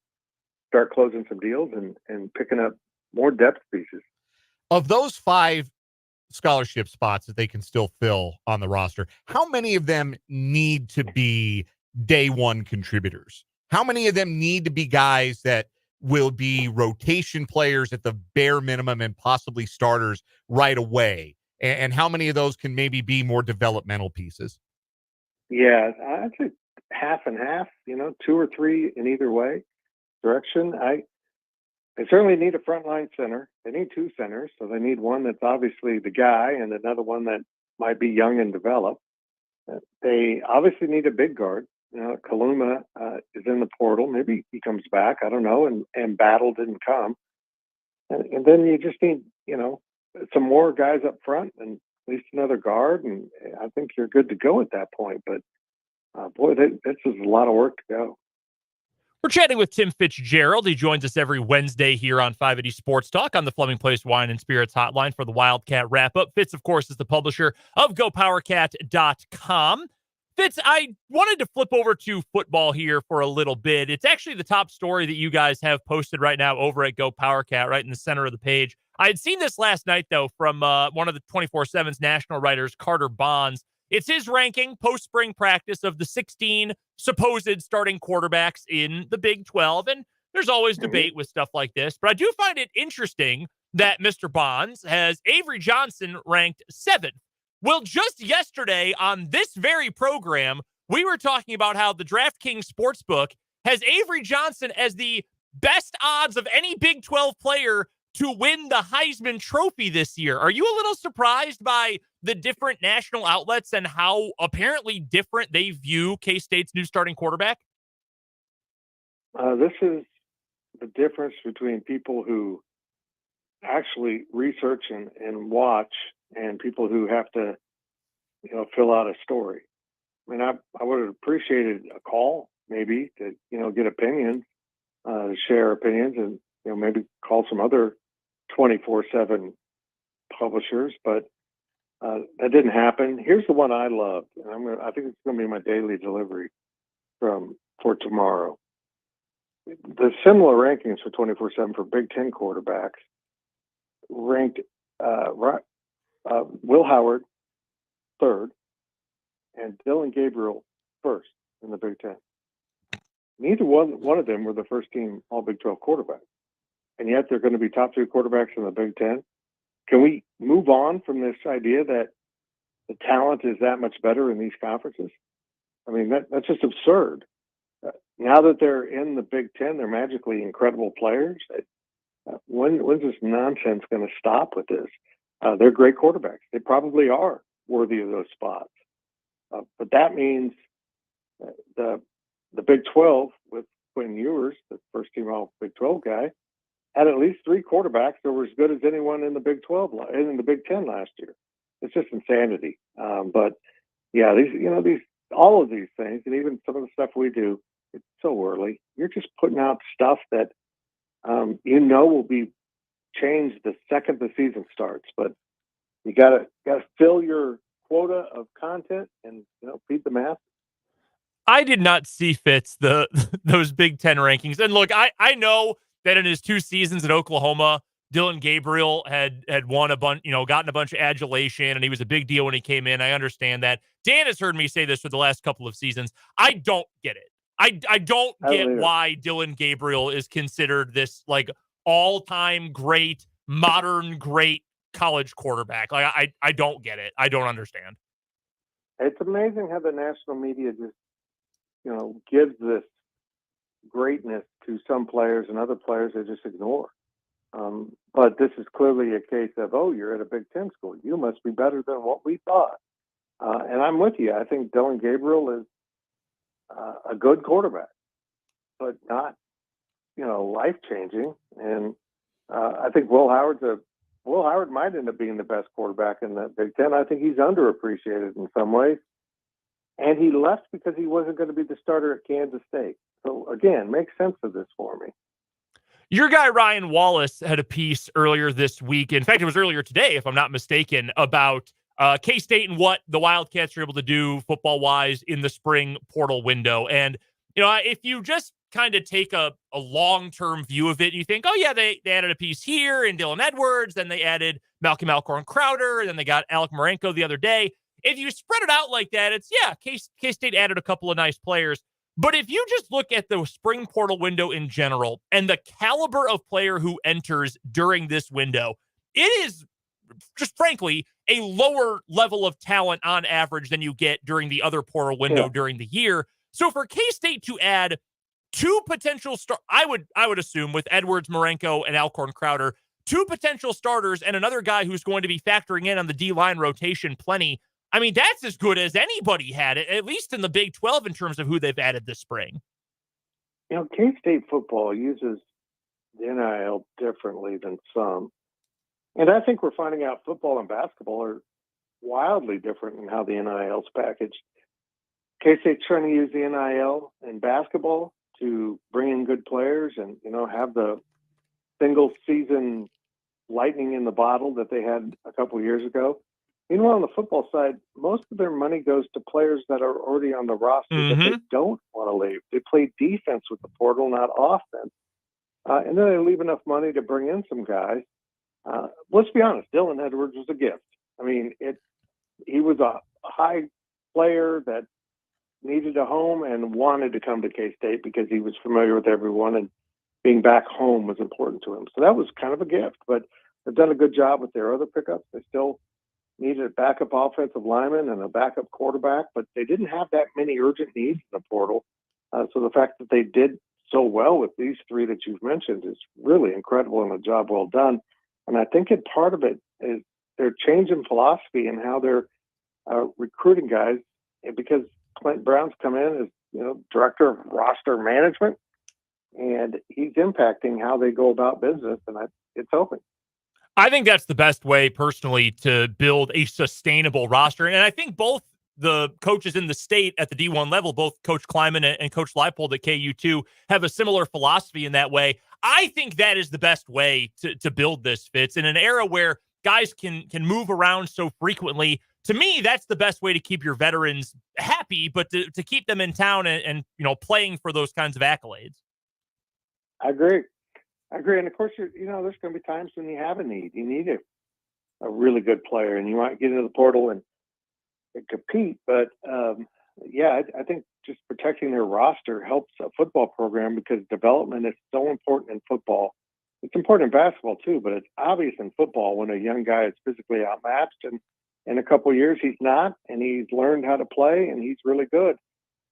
start closing some deals and picking up more depth pieces. Of those 5 scholarship spots that they can still fill on the roster, how many of them need to be day one contributors? How many of them need to be guys that will be rotation players at the bare minimum and possibly starters right away? And how many of those can maybe be more developmental pieces? Yeah, I'd say half and half, 2 or 3 in either way direction. They certainly need a frontline center. They need 2 centers. So they need one that's obviously the guy and another one that might be young and developed. They obviously need a big guard. Kaluma is in the portal. Maybe he comes back. I don't know. And Battle didn't come. And, and then you just need, some more guys up front and at least another guard, and I think you're good to go at that point. But boy, this is a lot of work to go. We're chatting with Tim Fitzgerald. He joins us every Wednesday here on 580 Sports Talk on the Fleming Place Wine and Spirits hotline for the Wildcat Wrap-up. Fitz, of course, is the publisher of GoPowerCat.com. Fitz, I wanted to flip over to football here for a little bit. It's actually the top story that you guys have posted right now over at GoPowerCat, right in the center of the page. I had seen this last night, though, from one of the 24/7's national writers, Carter Bonds. It's his ranking post-spring practice of the 16 supposed starting quarterbacks in the Big 12. And there's always debate with stuff like this. But I do find it interesting that Mr. Bonds has Avery Johnson ranked 7th. Well, just yesterday on this very program, we were talking about how the DraftKings Sportsbook has Avery Johnson as the best odds of any Big 12 player to win the Heisman Trophy this year. Are you a little surprised by the different national outlets and how apparently different they view K-State's new starting quarterback? This is the difference between people who actually research and watch and people who have to, fill out a story. I mean, I would have appreciated a call maybe to, get opinions, share opinions, and, maybe call some other 24/7 publishers, but that didn't happen. Here's the one I loved, and I think it's going to be my daily delivery for tomorrow. The similar rankings for 24/7 for Big Ten quarterbacks ranked Will Howard 3rd and Dylan Gabriel 1st in the Big Ten. Neither one of them were the first team All Big 12 quarterbacks, and yet they're going to be top 3 quarterbacks in the Big Ten. Can we move on from this idea that the talent is that much better in these conferences? I mean, that's just absurd. Now that they're in the Big Ten, they're magically incredible players. When's this nonsense going to stop with this? They're great quarterbacks. They probably are worthy of those spots. But that means the Big 12 with Quinn Ewers, the first team All Big 12 guy, had at least 3 quarterbacks that were as good as anyone in the Big 12 and in the Big 10 last year. It's just insanity. But yeah, all of these things, and even some of the stuff we do, it's so early. You're just putting out stuff that will be changed the second the season starts. But you gotta fill your quota of content and feed the math. I did not see Fitz those Big Ten rankings. And look, I know that in his 2 seasons at Oklahoma, Dylan Gabriel had won a bunch, gotten a bunch of adulation, and he was a big deal when he came in. I understand that. Dan has heard me say this for the last couple of seasons. I don't get it. I don't get why Dylan Gabriel is considered this like all-time great, modern great college quarterback. Like I don't get it. I don't understand. It's amazing how the national media just gives this greatness to some players and other players they just ignore. But this is clearly a case of, you're at a Big Ten school. You must be better than what we thought. And I'm with you. I think Dylan Gabriel is a good quarterback, but not, life-changing. And I think Will Howard might end up being the best quarterback in the Big Ten. I think he's underappreciated in some ways. And he left because he wasn't going to be the starter at Kansas State. So, again, make sense of this for me. Your guy, Ryan Wallace, had a piece earlier this week. In fact, it was earlier today, if I'm not mistaken, about K-State and what the Wildcats are able to do football-wise in the spring portal window. And, if you just kind of take a long-term view of it, you think, they added a piece here in Dylan Edwards, then they added Malcolm Alcorn Crowder, and then they got Alec Marenko the other day. If you spread it out like that, it's, K-State added a couple of nice players. But if you just look at the spring portal window in general and the caliber of player who enters during this window, it is just frankly a lower level of talent on average than you get during the other portal window during the year. So for K-State to add 2 potential I would assume with Edwards, Marenko, and Alcorn Crowder, 2 potential starters and another guy who's going to be factoring in on the D-line rotation plenty. I mean, that's as good as anybody had it, at least in the Big 12 in terms of who they've added this spring. K-State football uses the NIL differently than some. And I think we're finding out football and basketball are wildly different in how the NIL's packaged. K-State's trying to use the NIL in basketball to bring in good players and, have the single season lightning in the bottle that they had a couple of years ago. Meanwhile, on the football side, most of their money goes to players that are already on the roster that they don't want to leave. They play defense with the portal, not offense. And then they leave enough money to bring in some guys. Let's be honest, Dylan Edwards was a gift. I mean, he was a high player that needed a home and wanted to come to K-State because he was familiar with everyone and being back home was important to him. So that was kind of a gift, but they've done a good job with their other pickups. They still needed a backup offensive lineman and a backup quarterback, but they didn't have that many urgent needs in the portal. So the fact that they did so well with these three that you've mentioned is really incredible and a job well done. And I think part of it is their change in philosophy and how they're recruiting guys, because Clint Brown's come in as director of roster management, and he's impacting how they go about business, and it's helping. I think that's the best way, personally, to build a sustainable roster. And I think both the coaches in the state at the D1 level, both Coach Kleiman and Coach Leipold at KU2, have a similar philosophy in that way. I think that is the best way to build this, Fitz. In an era where guys can move around so frequently, to me, that's the best way to keep your veterans happy, but to keep them in town and playing for those kinds of accolades. I agree. And of course, there's going to be times when you have a need. You need a really good player, and you might get into the portal and compete. But I think just protecting their roster helps a football program because development is so important in football. It's important in basketball too, but it's obvious in football when a young guy is physically outmatched, and in a couple of years he's not, and he's learned how to play, and he's really good.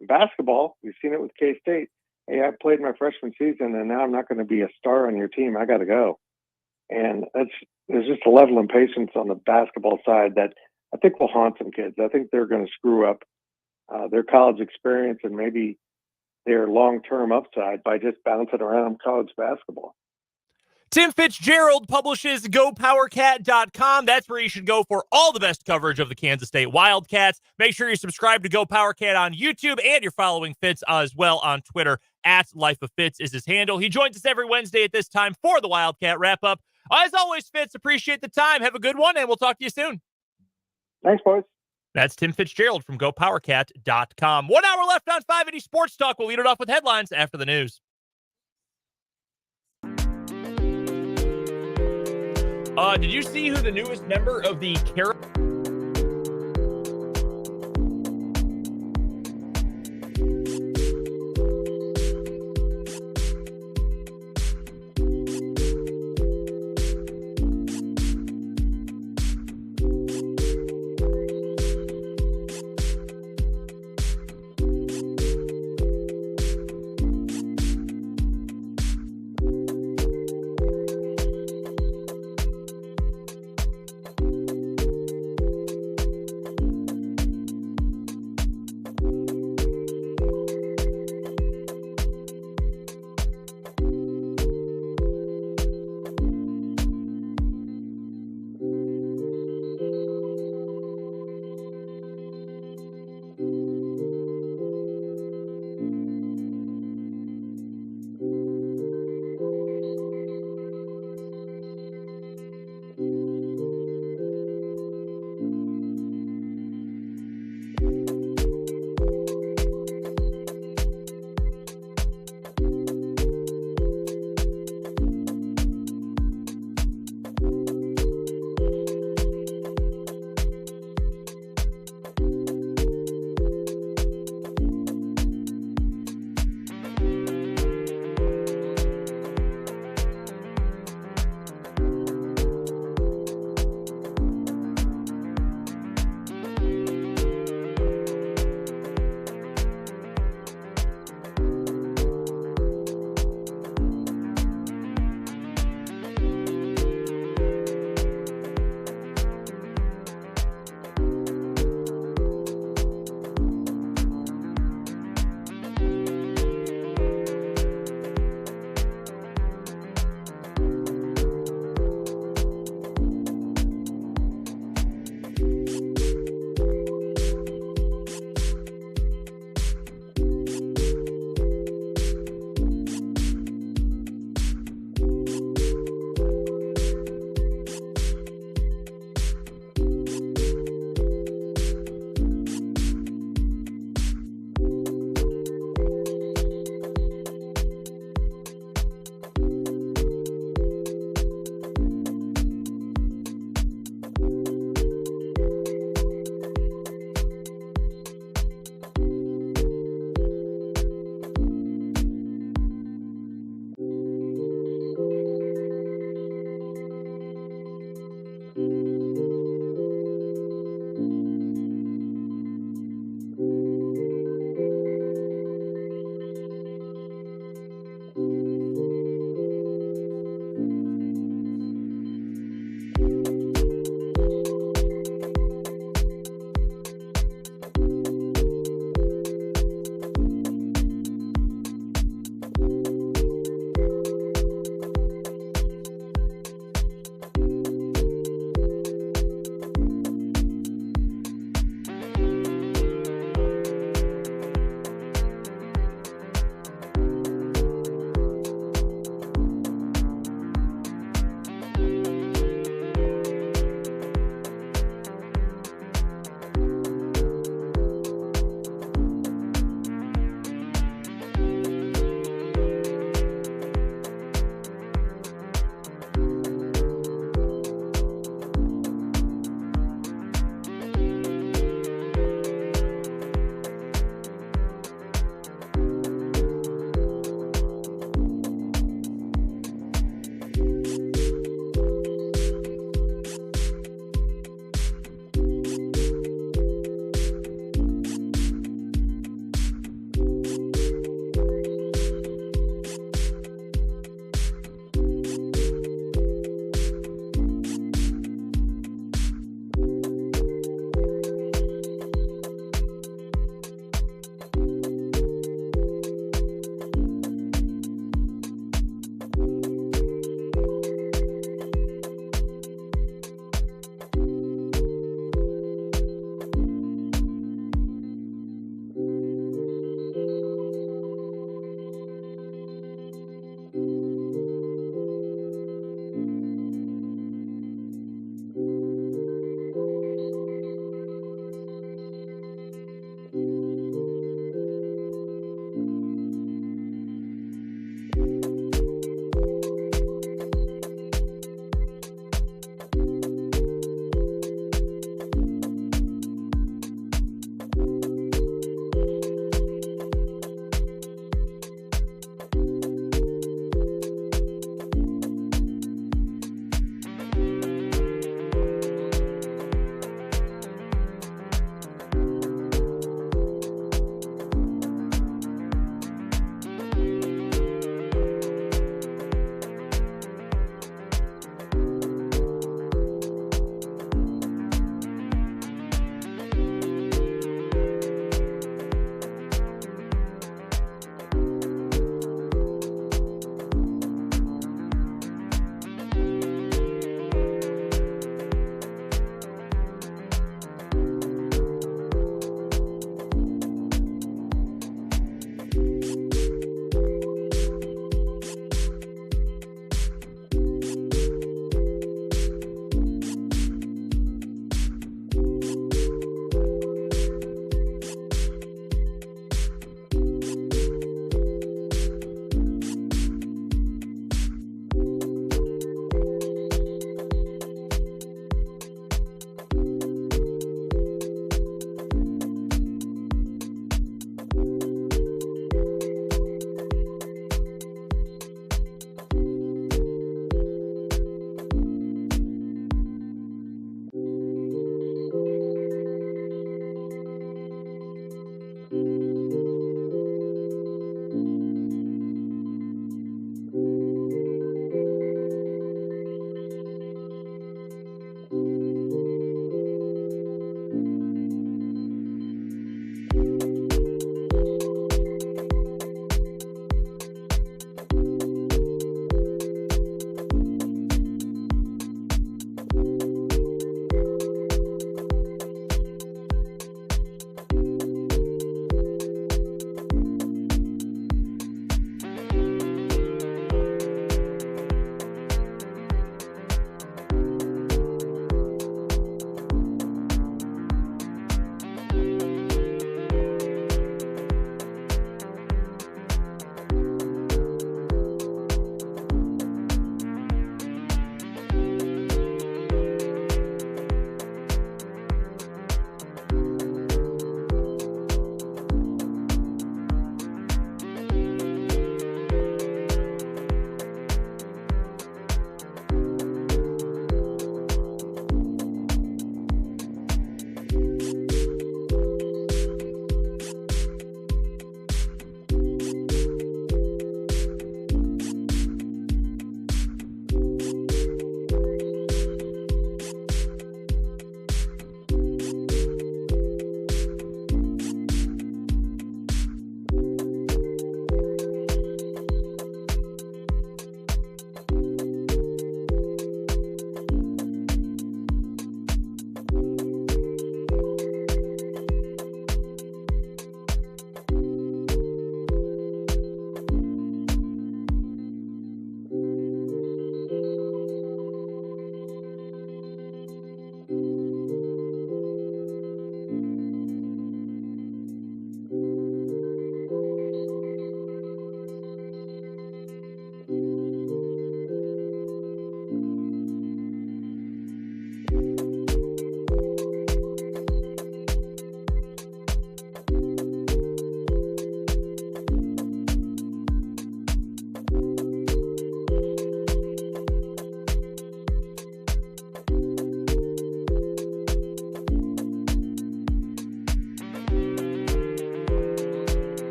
In basketball, we've seen it with K-State. Hey, I played my freshman season, and now I'm not going to be a star on your team. I got to go. And there's just a level of impatience on the basketball side that I think will haunt some kids. I think they're going to screw up their college experience and maybe their long-term upside by just bouncing around college basketball. Tim Fitzgerald publishes GoPowerCat.com. That's where you should go for all the best coverage of the Kansas State Wildcats. Make sure you subscribe to GoPowerCat on YouTube, and you're following Fitz as well on Twitter. @LifeOfFitz is his handle. He joins us every Wednesday at this time for the Wildcat Wrap-up. As always, Fitz, appreciate the time. Have a good one, and we'll talk to you soon. Thanks, boys. That's Tim Fitzgerald from GoPowerCat.com. 1 hour left on 580 Sports Talk. We'll lead it off with headlines after the news. Did you see who the newest member of the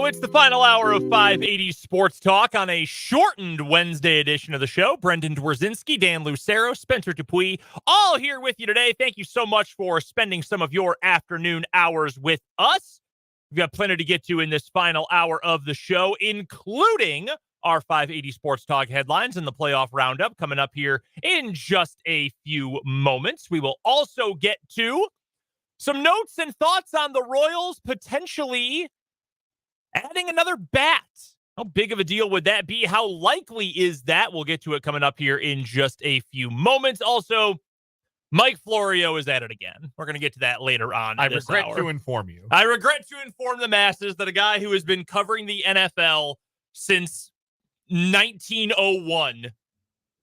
go. It's the final hour of 580 Sports Talk on a shortened Wednesday edition of the show. Brendan Dworzinski, Dan Lucero, Spencer Dupuis, all here with you today. Thank you so much for spending some of your afternoon hours with us. We've got plenty to get to in this final hour of the show, including our 580 Sports Talk headlines and the playoff roundup coming up here in just a few moments. We will also get to some notes and thoughts on the Royals potentially adding another bat. How big of a deal would that be? How likely is that? We'll get to it coming up here in just a few moments. Also, Mike Florio is at it again. We're going to get to that later on. I regret to inform you. I regret to inform the masses that a guy who has been covering the NFL since 1901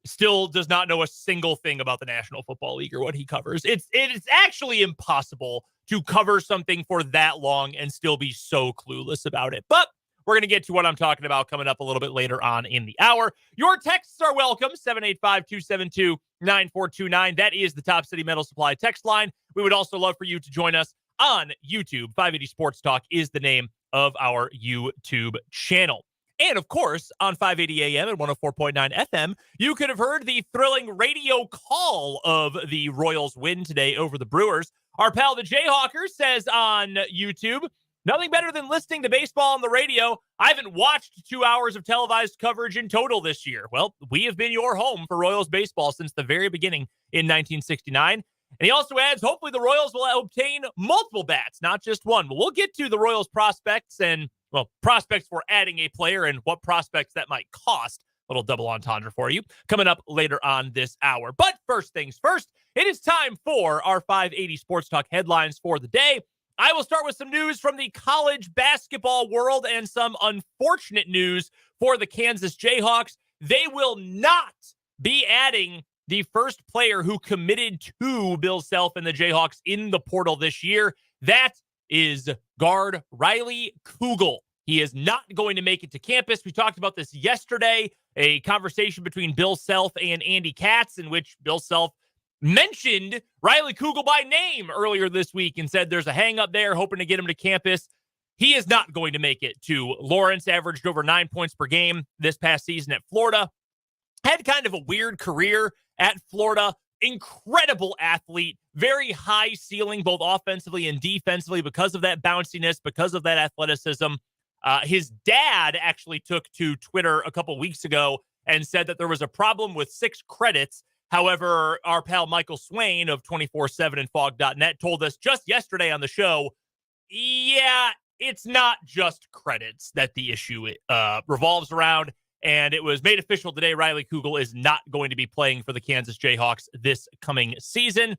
still does not know a single thing about the National Football League or what he covers. It's actually impossible to cover something for that long and still be so clueless about it. But we're going to get to what I'm talking about coming up a little bit later on in the hour. Your texts are welcome, 785-272-9429. That is the Top City Metal Supply text line. We would also love for you to join us on YouTube. 580 Sports Talk is the name of our YouTube channel. And, of course, on 580 AM and 104.9 FM, you could have heard the thrilling radio call of the Royals win today over the Brewers. Our pal, the Jayhawker, says on YouTube, nothing better than listening to baseball on the radio. I haven't watched 2 hours of televised coverage in total this year. Well, we have been your home for Royals baseball since the very beginning in 1969. And he also adds, hopefully the Royals will obtain multiple bats, not just one. But we'll get to the Royals prospects and prospects for adding a player and what prospects that might cost. A little double entendre for you coming up later on this hour. But first things first, it is time for our 580 Sports Talk headlines for the day. I will start with some news from the college basketball world and some unfortunate news for the Kansas Jayhawks. They will not be adding the first player who committed to Bill Self and the Jayhawks in the portal this year. That is guard Riley Kugel. He is not going to make it to campus. We talked about this yesterday, a conversation between Bill Self and Andy Katz in which Bill Self mentioned Riley Kugel by name earlier this week and said there's a hang up there, hoping to get him to campus. He is not going to make it to Lawrence, averaged over 9 points per game this past season at Florida. Had kind of a weird career at Florida. Incredible athlete, very high ceiling, both offensively and defensively because of that bounciness, because of that athleticism. His dad actually took to Twitter a couple weeks ago and said that there was a problem with 6 credits. However, our pal Michael Swain of 24/7 and fog.net told us just yesterday on the show, yeah, it's not just credits that the issue revolves around. And it was made official today. Riley Kugel is not going to be playing for the Kansas Jayhawks this coming season.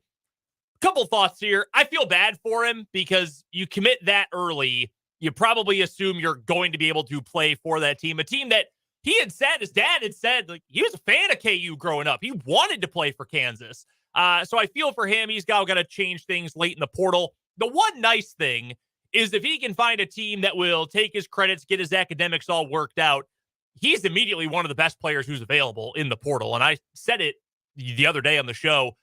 Couple thoughts here. I feel bad for him because you commit that early. You probably assume you're going to be able to play for that team. A team that he had said, his dad had said, like, he was a fan of KU growing up. He wanted to play for Kansas. So I feel for him. He's got to change things late in the portal. The one nice thing is if he can find a team that will take his credits, get his academics all worked out, he's immediately one of the best players who's available in the portal. And I said it the other day on the show.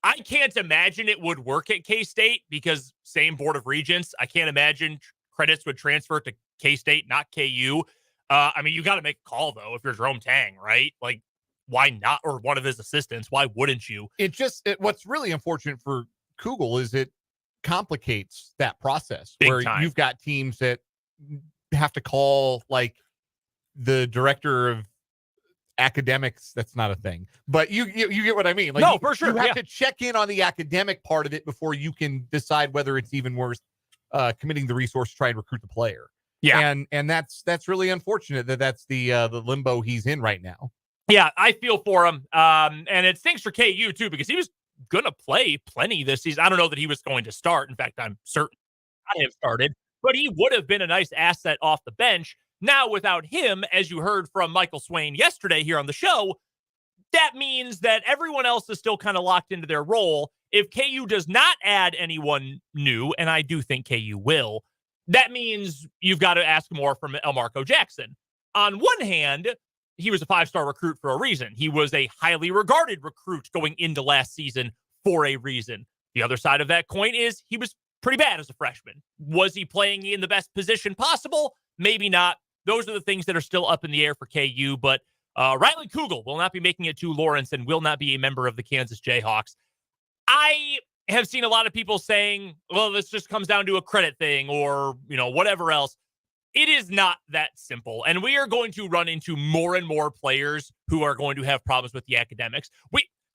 I can't imagine it would work at K-State because same Board of Regents. I can't imagine credits would transfer to K-State, not KU. I mean, you got to make a call, though, if you're Jerome Tang, right? Like, why not? Or one of his assistants. Why wouldn't you? What's really unfortunate for Kugel is it complicates that process Big where time. You've got teams that have to call, like, the director of academics. That's not a thing, but you get what I mean. Like, no, for sure. You have to check in on the academic part of it before you can decide whether it's even worth committing the resource to try and recruit the player. Yeah. And that's really unfortunate that's the limbo he's in right now. Yeah, I feel for him. And it stinks for KU too, because he was going to play plenty this season. I don't know that he was going to start. In fact, I'm certain he would have started, but he would have been a nice asset off the bench. Now, without him, as you heard from Michael Swain yesterday here on the show, that means that everyone else is still kind of locked into their role. If KU does not add anyone new, and I do think KU will, that means you've got to ask more from Elmarco Jackson. On one hand, he was a 5-star recruit for a reason. He was a highly regarded recruit going into last season for a reason. The other side of that coin is he was pretty bad as a freshman. Was he playing in the best position possible? maybe not. Those are the things that are still up in the air for KU, but Riley Kugel will not be making it to Lawrence and will not be a member of the Kansas Jayhawks. I have seen a lot of people saying, well, this just comes down to a credit thing or, whatever else. It is not that simple. And we are going to run into more and more players who are going to have problems with the academics.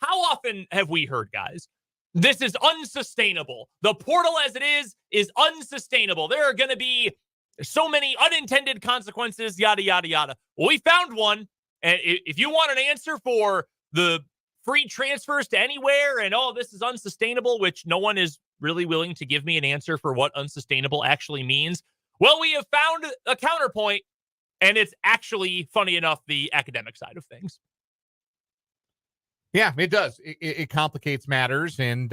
How often have we heard, guys, this is unsustainable. The portal as it is unsustainable. There are going to be so many unintended consequences, yada, yada, yada. Well, we found one. And if you want an answer for the free transfers to anywhere and, this is unsustainable, which no one is really willing to give me an answer for what unsustainable actually means. Well, we have found a counterpoint, and it's actually, funny enough, the academic side of things. Yeah, it does. It complicates matters, and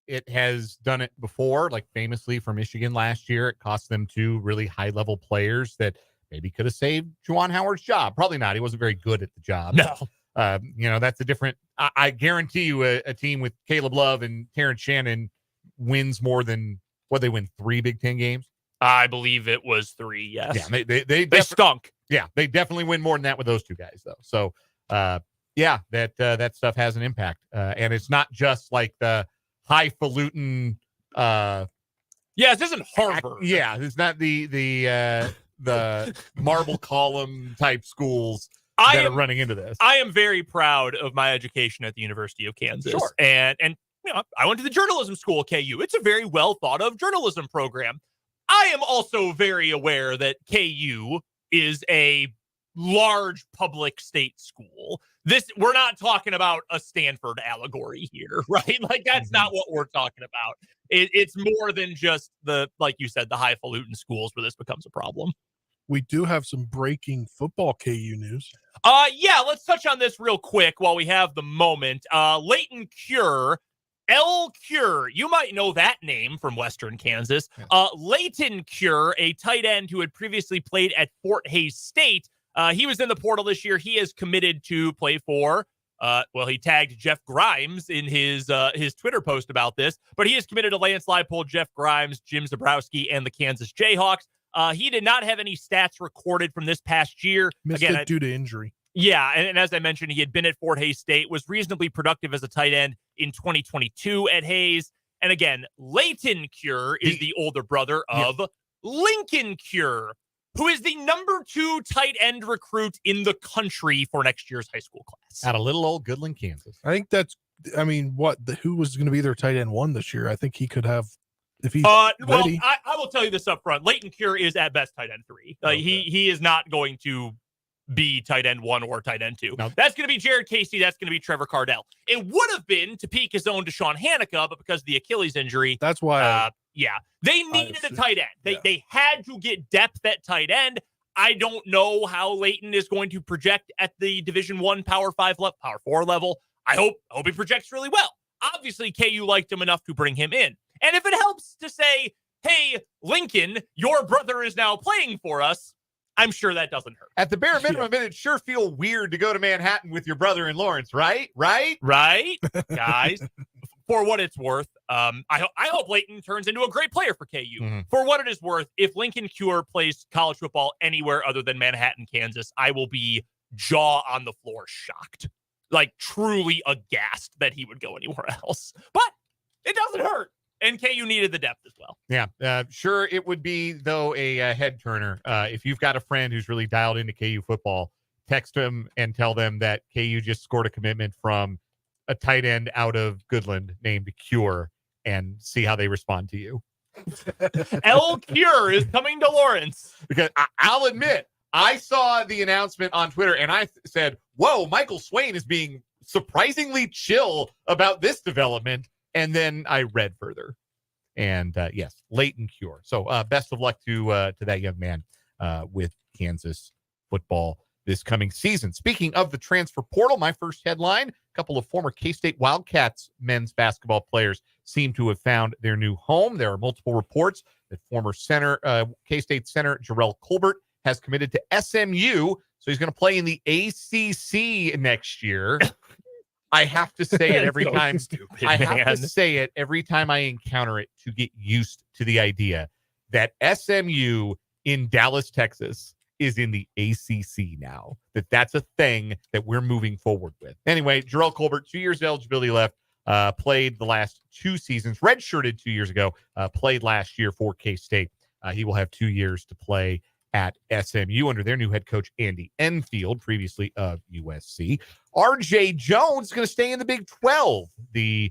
it has done it before, like famously for Michigan last year. It cost them 2 really high-level players that maybe could have saved Juwan Howard's job. Probably not. He wasn't very good at the job. No. That's a different – I guarantee you a team with Caleb Love and Terrence Shannon wins more than – what, they win 3 Big Ten games? I believe it was 3, yes. Yeah, they stunk. Yeah, they definitely win more than that with those 2 guys, though. So, that stuff has an impact. And it's not just like the highfalutin this isn't Harvard. it's not the marble column type schools that are running into this. I am very proud of my education at the University of Kansas. Sure. And I went to the journalism school at KU. It's a very well thought of journalism program. I am also very aware that KU is a large public state school. We're not talking about a Stanford allegory here, right? Like, that's not what we're talking about. It's more than just like you said, the highfalutin schools where this becomes a problem. We do have some breaking football KU news. Let's touch on this real quick while we have the moment. Leighton Cure, L. Cure, you might know that name from Western Kansas. Leighton Cure, a tight end who had previously played at Fort Hays State. He was in the portal this year. He is committed to play for, he tagged Jeff Grimes in his Twitter post about this, but he is committed to Lance Leipold, Jeff Grimes, Jim Zabrowski, and the Kansas Jayhawks. He did not have any stats recorded from this past year. Missed it due to injury. Yeah, and as I mentioned, he had been at Fort Hays State, was reasonably productive as a tight end in 2022 at Hays. And again, Leighton Cure is the older brother of Lincoln Cure, who is the number 2 tight end recruit in the country for next year's high school class. Out of little old Goodland, Kansas. I think who was going to be their tight end 1 this year? I think he could have, if he's ready. I will tell you this up front. Leighton Cure is at best tight end 3. Okay. He is not going to be tight end 1 or tight end 2. No. That's going to be Jared Casey. That's going to be Trevor Cardell. It would have been to peak his own Deshaun Hanukkah, but because of the Achilles injury, that's why. They needed a tight end. They had to get depth at tight end. I don't know how Leighton is going to project at the Division I Power 4 level. I hope he projects really well. Obviously, KU liked him enough to bring him in. And if it helps to say, hey, Lincoln, your brother is now playing for us, I'm sure that doesn't hurt. At the bare minimum, it'd sure feel weird to go to Manhattan with your brother in Lawrence, right? Right, guys. For what it's worth, I hope Leighton turns into a great player for KU. Mm-hmm. For what it is worth, if Lincoln Cure plays college football anywhere other than Manhattan, Kansas, I will be jaw on the floor shocked. Like, truly aghast that he would go anywhere else. But it doesn't hurt. And KU needed the depth as well. Yeah, sure it would be, though, a head turner. If you've got a friend who's really dialed into KU football, text them and tell them that KU just scored a commitment from a tight end out of Goodland named Cure, and see how they respond to you. L. Cure is coming to Lawrence. Because I'll admit, I saw the announcement on Twitter and I said, whoa, Michael Swain is being surprisingly chill about this development. And then I read further. And yes, Leighton Cure. So best of luck to that young man with Kansas football this coming season. Speaking of the transfer portal, my first headline, a couple of former K-State Wildcats men's basketball players seem to have found their new home. There are multiple reports that former K-State center Jarrell Colbert has committed to SMU. So he's going to play in the ACC next year. I have to say it every time. I have to say it every time I encounter it to get used to the idea that SMU in Dallas, Texas is in the ACC now. That's a thing that we're moving forward with. Anyway, Jarrell Colbert, 2 years of eligibility left, played the last 2 seasons, redshirted 2 years ago, played last year for K-State. He will have 2 years to play at SMU under their new head coach, Andy Enfield, previously of USC. RJ Jones is going to stay in the Big 12. The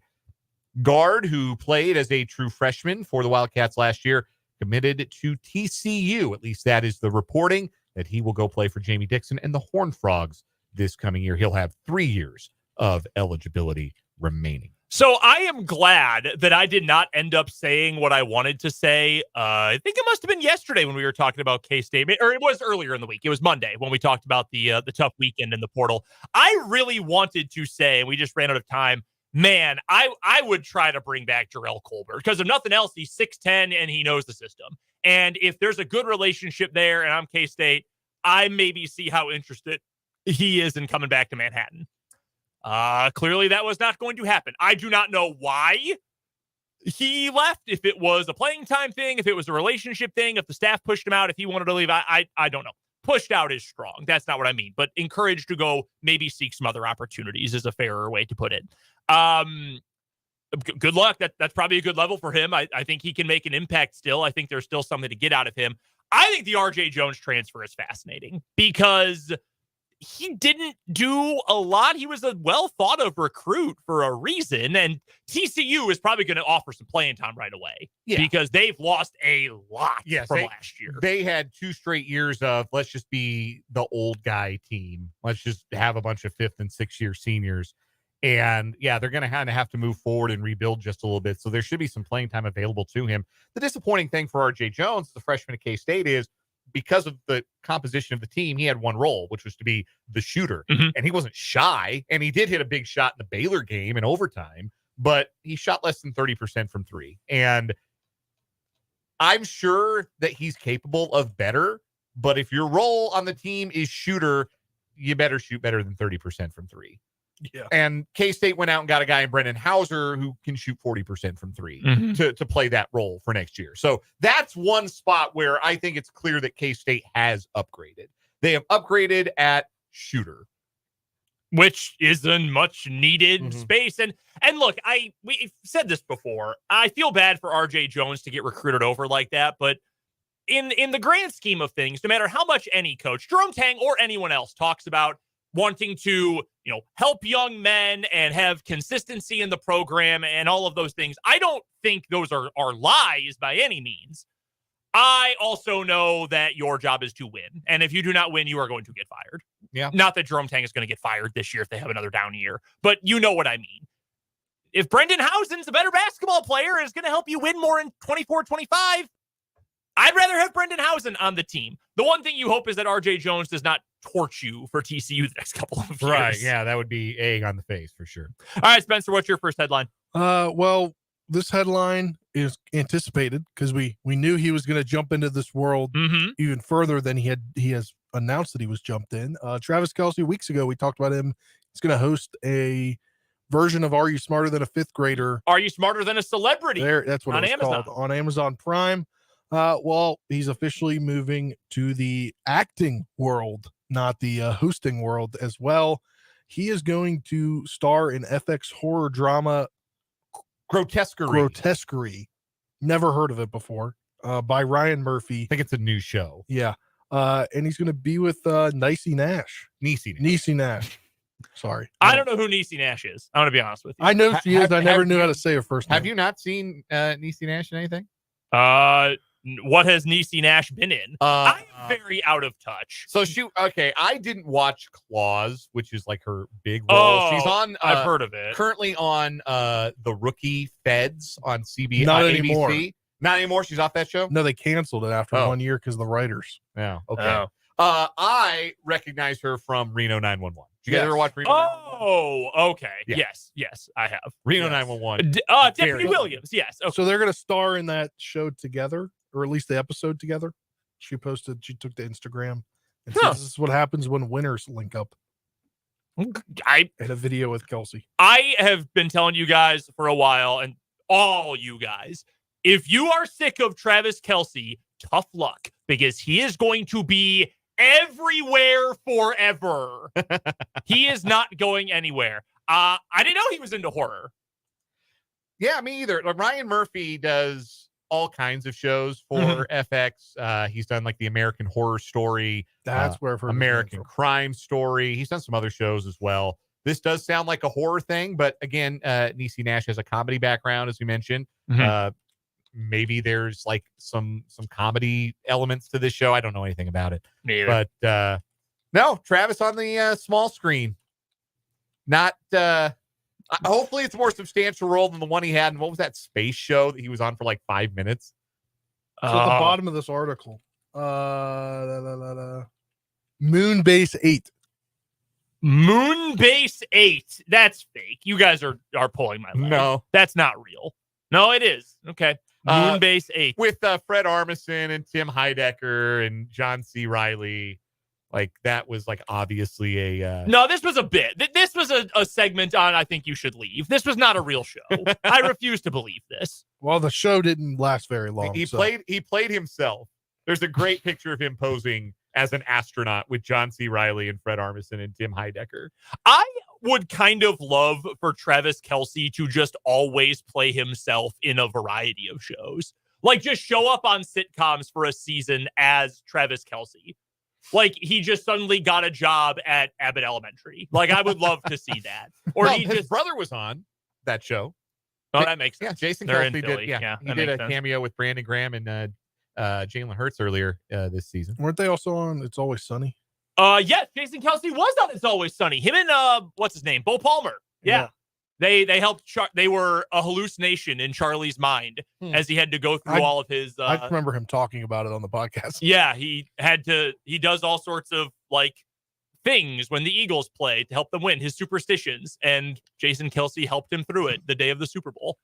guard who played as a true freshman for the Wildcats last year committed to TCU. At least that is the reporting, that he will go play for Jamie Dixon and the Horned Frogs this coming year. He'll have 3 years of eligibility remaining. So I am glad that I did not end up saying what I wanted to say. I think it must have been yesterday when we were talking about K-State, or it was earlier in the week. It was Monday when we talked about the tough weekend in the portal. I really wanted to say, and we just ran out of time, man, I would try to bring back Jarrell Colbert, because if nothing else, he's 6'10" and he knows the system. And if there's a good relationship there and I'm K-State, I maybe see how interested he is in coming back to Manhattan. Clearly that was not going to happen. I do not know why he left, if it was a playing time thing, if it was a relationship thing, if the staff pushed him out, if he wanted to leave. I don't know. Pushed out is strong. That's not what I mean, but encouraged to go maybe seek some other opportunities is a fairer way to put it. Good luck. That's probably a good level for him. I think he can make an impact still. I think there's still something to get out of him. I think the RJ Jones transfer is fascinating because he didn't do a lot. He was a well thought of recruit for a reason. And TCU is probably going to offer some playing time right away because they've lost a lot from last year. They had 2 straight years of, let's just be the old guy team. Let's just have a bunch of 5th and 6th year seniors. And they're going to kind of have to move forward and rebuild just a little bit. So there should be some playing time available to him. The disappointing thing for RJ Jones, the freshman at K-State, is because of the composition of the team, he had one role, which was to be the shooter. Mm-hmm. And he wasn't shy. And he did hit a big shot in the Baylor game in overtime, but he shot less than 30% from 3. And I'm sure that he's capable of better, but if your role on the team is shooter, you better shoot better than 30% from 3. Yeah. And K-State went out and got a guy in Brendan Hauser who can shoot 40% from 3 to play that role for next year. So that's one spot where I think it's clear that K-State has upgraded. They have upgraded at shooter, which is a much needed space. And look, we've said this before. I feel bad for RJ Jones to get recruited over like that, but in the grand scheme of things, no matter how much any coach, Jerome Tang or anyone else, talks about wanting to, help young men and have consistency in the program and all of those things, I don't think those are lies by any means. I also know that your job is to win. And if you do not win, you are going to get fired. Yeah. Not that Jerome Tang is going to get fired this year if they have another down year, but you know what I mean. If Brendan Hausen's a better basketball player and is going to help you win more in 24-25, I'd rather have Brendan Hausen on the team. The one thing you hope is that RJ Jones does not torch you for TCU the next couple of years. Right. Yeah, that would be egg on the face for sure. All right, Spencer, what's your first headline? Well, this headline is anticipated because we knew he was going to jump into this world even further than he has announced that he was jumped in. Travis Kelce, weeks ago, we talked about him. He's going to host a version of Are You Smarter Than a Fifth Grader? Are You Smarter Than a Celebrity? That's what on it was Amazon. called on Amazon Prime. Well, he's officially moving to the acting world, not the hosting world as well. He is going to star in FX horror drama Grotesquerie. Never heard of it before. By Ryan Murphy. I think it's a new show. Yeah. And he's going to be with Niecy Nash. Sorry. I don't know who Niecy Nash is. I'm going to be honest with you. I know she is. I never knew how to say her first name. Have you not seen Niecy Nash in anything? What has Niecy Nash been in? I'm very out of touch. So I didn't watch Claws, which is like her big role. She's on. I've heard of it. Currently on The Rookie Feds on CBS. Not ABC. anymore. Not anymore. She's off that show. No, they canceled it after 1 year because of the writers. Yeah. Okay. I recognize her from Reno 911. Did you guys ever watch Reno 911? Oh, okay. Yeah. Yes, I have. Reno 911. Deputy Williams. Yes. Okay. So they're going to star in that show together, or at least the episode together. She took to Instagram and said, this is what happens when winners link up. I had a video with Kelsey. I have been telling you guys for a while, and all you guys, if you are sick of Travis Kelce tough luck because he is going to be everywhere forever. He is not going anywhere. I didn't know he was into horror. Yeah, me either. Ryan Murphy does all kinds of shows for FX. He's done like the American Horror Story. That's where I've heard American Crime Story. He's done some other shows as well. This does sound like a horror thing, but again, Niecy Nash has a comedy background, as we mentioned. Maybe there's like some comedy elements to this show. I don't know anything about it. But no, Travis on the small screen. Not hopefully it's a more substantial role than the one he had in what was that space show that he was on for like 5 minutes? So at the bottom of this article, Moonbase 8. Moonbase 8. That's fake. You guys are pulling my leg. No, that's not real. No, it is. Okay. Moonbase 8 with Fred Armisen and Tim Heidecker and John C. Reilly. Like that was like obviously a no, this was a bit. This was a segment on I Think You Should Leave. This was not a real show. I refuse to believe this. Well, the show didn't last very long. He played himself. There's a great picture of him posing as an astronaut with John C. Reilly and Fred Armisen and Tim Heidecker. I would kind of love for Travis Kelce to just always play himself in a variety of shows. Like just show up on sitcoms for a season as Travis Kelce. Like he just suddenly got a job at Abbott Elementary. Like I would love to see that. Or his brother was on that show. Oh, that makes sense. Yeah, Jason Kelce did. Yeah, he did a cameo with Brandon Graham and Jalen Hurts earlier this season. Weren't they also on It's Always Sunny? Yes, Jason Kelce was on It's Always Sunny. Him and what's his name? Bo Palmer. Yeah. They helped. They were a hallucination in Charlie's mind as he had to go through all of his. I remember him talking about it on the podcast. Yeah, he does all sorts of like things when the Eagles play to help them win, his superstitions. And Jason Kelce helped him through it the day of the Super Bowl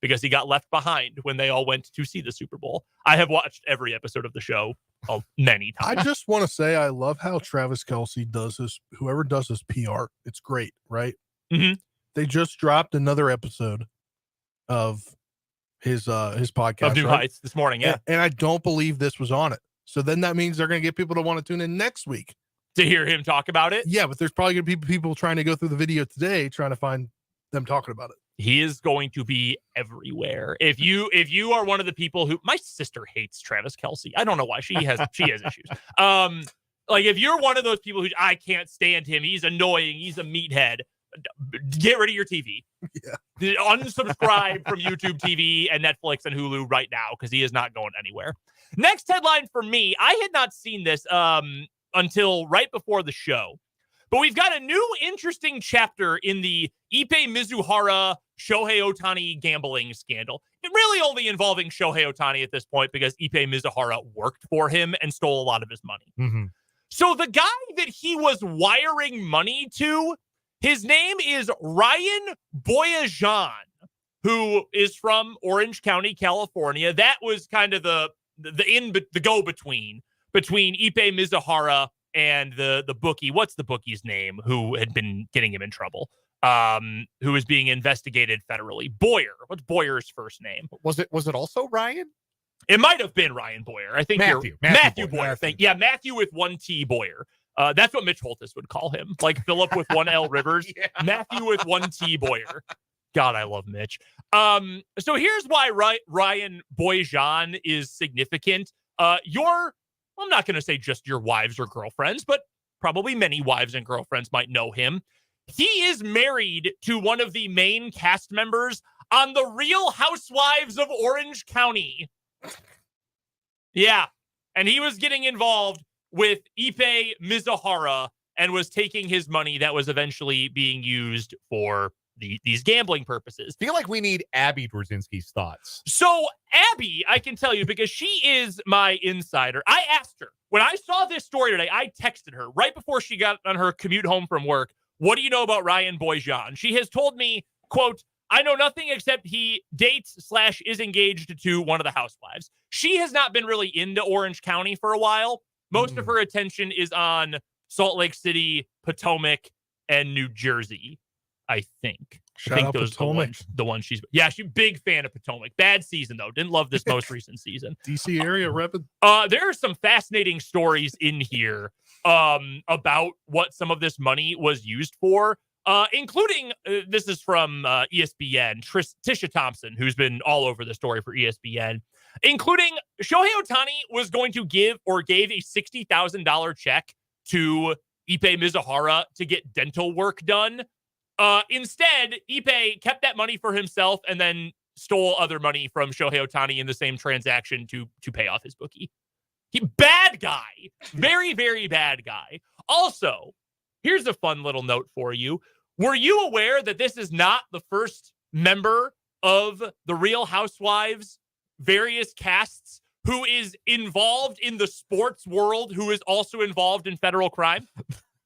because he got left behind when they all went to see the Super Bowl. I have watched every episode of the show many times. I just want to say I love how Travis Kelce does his. Whoever does his PR, it's great, right? Mm-hmm. They just dropped another episode of his podcast of New Heights this morning. Yeah. And I don't believe this was on it. So then that means they're going to get people to want to tune in next week to hear him talk about it. Yeah. But there's probably going to be people trying to go through the video today, trying to find them talking about it. He is going to be everywhere. If you are one of the people who, my sister hates Travis Kelce. I don't know why. She has issues. Like if you're one of those people who I can't stand him, he's annoying, he's a meathead. Get rid of your TV. Yeah. Unsubscribe from YouTube TV and Netflix and Hulu right now because he is not going anywhere. Next headline for me, I had not seen this until right before the show, but we've got a new interesting chapter in the Ippei Mizuhara Shohei Ohtani gambling scandal. It really only involving Shohei Ohtani at this point because Ippei Mizuhara worked for him and stole a lot of his money. Mm-hmm. So the guy that he was wiring money to, his name is Ryan Boyajian, who is from Orange County, California. That was kind of the go-between Ippei Mizuhara and the bookie. What's the bookie's name? Who had been getting him in trouble? Who is being investigated federally? Boyer. What's Boyer's first name? Was it also Ryan? It might have been Ryan Boyer. I think Matthew Boyer. Matthew with one T Boyer. That's what Mitch Holthus would call him. Like Philip with one L Rivers. Yeah. Matthew with one T Boyer. God, I love Mitch. So here's why Ryan Boyajian is significant. I'm not going to say just your wives or girlfriends, but probably many wives and girlfriends might know him. He is married to one of the main cast members on The Real Housewives of Orange County. Yeah. And he was getting involved with Ippei Mizuhara and was taking his money that was eventually being used for these gambling purposes. I feel like we need Abby Dworzinski's thoughts. So Abby, I can tell you because she is my insider. I asked her when I saw this story today, I texted her right before she got on her commute home from work. What do you know about Ryan Boyajian? She has told me, quote, I know nothing except he dates / is engaged to one of the housewives. She has not been really into Orange County for a while. Most of her attention is on Salt Lake City, Potomac, and New Jersey. I think. Shout out those Potomac. the ones she's big fan of Potomac. Bad season though. Didn't love this most recent season. DC area repping. There are some fascinating stories in here about what some of this money was used for. Including, this is from ESPN, Tisha Thompson, who's been all over the story for ESPN, including Shohei Ohtani was going to gave a $60,000 check to Ippei Mizuhara to get dental work done. Instead, Ippei kept that money for himself and then stole other money from Shohei Ohtani in the same transaction to pay off his bookie. Bad guy. Very, very bad guy. Also, here's a fun little note for you. Were you aware that this is not the first member of the Real Housewives various casts who is involved in the sports world, who is also involved in federal crime?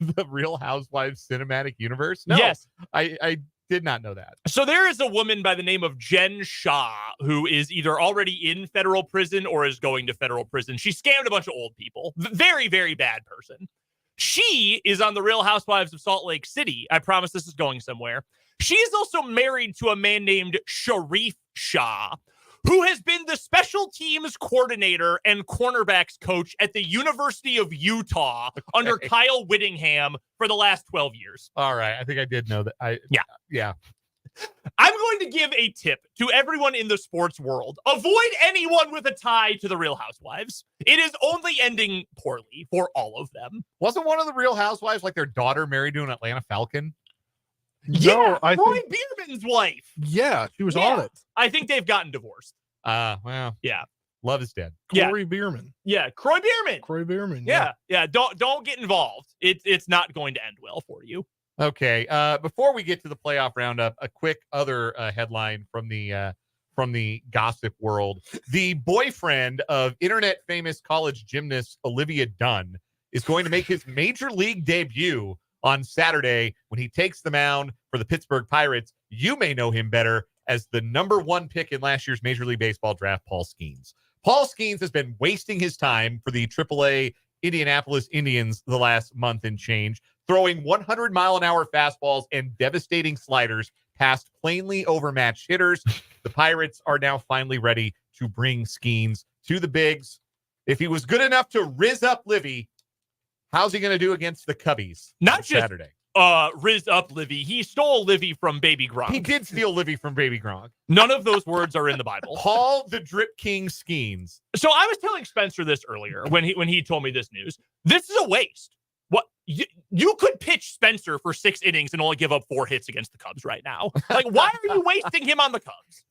The Real Housewives cinematic universe? No, yes. I did not know that. So there is a woman by the name of Jen Shah who is either already in federal prison or is going to federal prison. She scammed a bunch of old people. Very, very bad person. She is on the Real Housewives of Salt Lake City. I promise this is going somewhere. She is also married to a man named Sharif Shah, who has been the special teams coordinator and cornerbacks coach at the University of Utah under Kyle Whittingham for the last 12 years. All right. I think I did know that. Yeah. I'm going to give a tip to everyone in the sports world. Avoid anyone with a tie to the Real Housewives. It is only ending poorly for all of them. Wasn't one of the Real Housewives like their daughter married to an Atlanta Falcon? Yeah, Roy Bierman's wife. Yeah, she was on it. I think they've gotten divorced. Well, yeah. Love is dead. Corey Bierman. Yeah, Croy Bierman. Corey Bierman. Yeah. Don't get involved. It's not going to end well for you. Okay. Before we get to the playoff roundup, a quick other headline from the gossip world. The boyfriend of internet famous college gymnast Olivia Dunn is going to make his major league debut on Saturday when he takes the mound for the Pittsburgh Pirates. You may know him better as the number 1 pick in last year's Major League Baseball draft, Paul Skeens. Paul Skeens has been wasting his time for the AAA Indianapolis Indians the last month and change, throwing 100-mile-an-hour fastballs and devastating sliders past plainly overmatched hitters. The Pirates are now finally ready to bring Skeens to the bigs. If he was good enough to rizz up Livy, how's he going to do against the Cubbies on Saturday? Riz up Livy. He stole Livy from Baby Gronk. He did steal Livy from Baby Gronk. None of those words are in the Bible. Paul the Drip King Skeens. So I was telling Spencer this earlier when he told me this news. This is a waste. What you could pitch Spencer for 6 innings and only give up 4 hits against the Cubs right now. Like, why are you wasting him on the Cubs?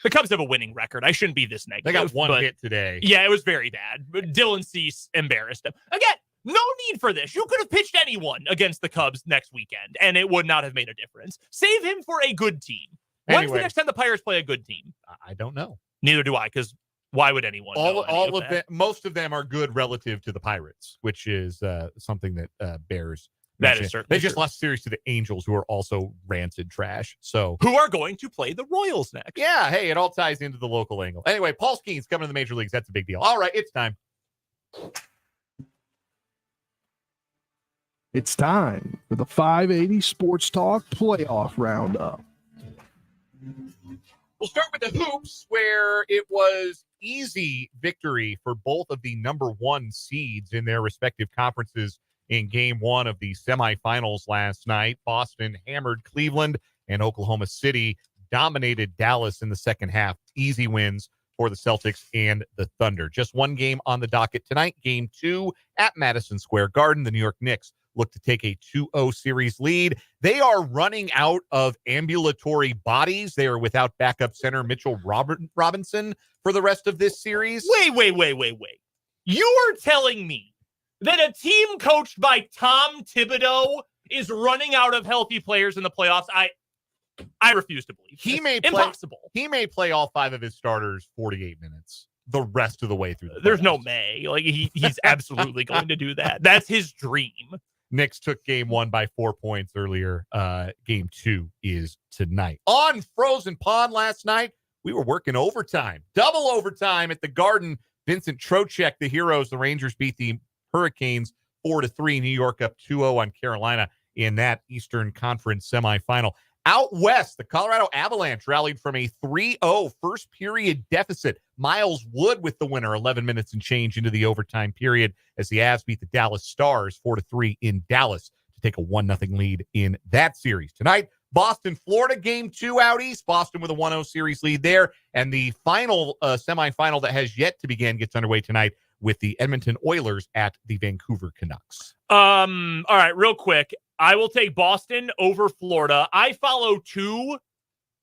The Cubs have a winning record. I shouldn't be this negative. They got 1 hit today. Yeah, it was very bad. But Dylan Cease embarrassed him. Again, no need for this. You could have pitched anyone against the Cubs next weekend, and it would not have made a difference. Save him for a good team. When's the next time the Pirates play a good team? I don't know. Neither do I, because why would anyone? All of them, most of them are good relative to the Pirates, which is something that Bears. That is certainly They just lost a series to the Angels, who are also rancid trash. So who are going to play the Royals next? Yeah, hey, it all ties into the local angle. Anyway, Paul Skeens coming to the major leagues. That's a big deal. All right, it's time. It's time for the 580 Sports Talk Playoff Roundup. We'll start with the hoops, where it was easy victory for both of the number 1 seeds in their respective conferences in game 1 of the semifinals last night. Boston hammered Cleveland, and Oklahoma City dominated Dallas in the second half. Easy wins for the Celtics and the Thunder. Just 1 game on the docket tonight. Game 2 at Madison Square Garden. The New York Knicks look to take a 2-0 series lead. They are running out of ambulatory bodies. They are without backup center Mitchell Robinson for the rest of this series. Wait. You are telling me that a team coached by Tom Thibodeau is running out of healthy players in the playoffs? I refuse to believe He may play all 5 of his starters 48 minutes the rest of the way through. There's no May. Like he's absolutely going to do that. That's his dream. Knicks took game 1 by 4 points earlier. Game 2 is tonight. On Frozen Pond last night, we were working overtime. Double overtime at the Garden. Vincent Trocheck, the heroes, the Rangers beat the Hurricanes 4-3. New York up 2-0 on Carolina. in that Eastern Conference semifinal. Out west, the Colorado Avalanche rallied from a 3-0 first period deficit. Miles Wood with the winner, 11 minutes and change into the overtime period as the Avs beat the Dallas Stars 4-3 in Dallas to take a 1-0 lead in that series. Tonight, Boston, Florida, game 2 out east. Boston with a 1-0 series lead there. And the final semifinal that has yet to begin gets underway tonight with the Edmonton Oilers at the Vancouver Canucks. All right, real quick. I will take Boston over Florida. I follow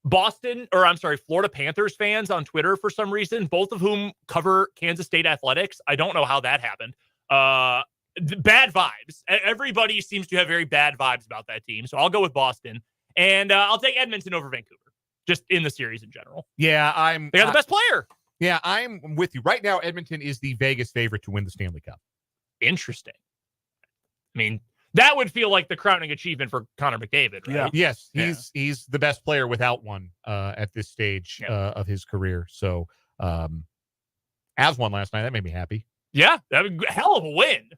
Florida Panthers fans on Twitter for some reason, both of whom cover Kansas State athletics. I don't know how that happened. Bad vibes. Everybody seems to have very bad vibes about that team. So I'll go with Boston. And I'll take Edmonton over Vancouver, just in the series in general. Yeah, they got the best player. Yeah, I'm with you. Right now, Edmonton is the Vegas favorite to win the Stanley Cup. Interesting. I mean, that would feel like the crowning achievement for Connor McDavid, right? Yeah. Yes, he's the best player without one at this stage of his career. So, Avs won last night. That made me happy. Yeah, that was a hell of a win.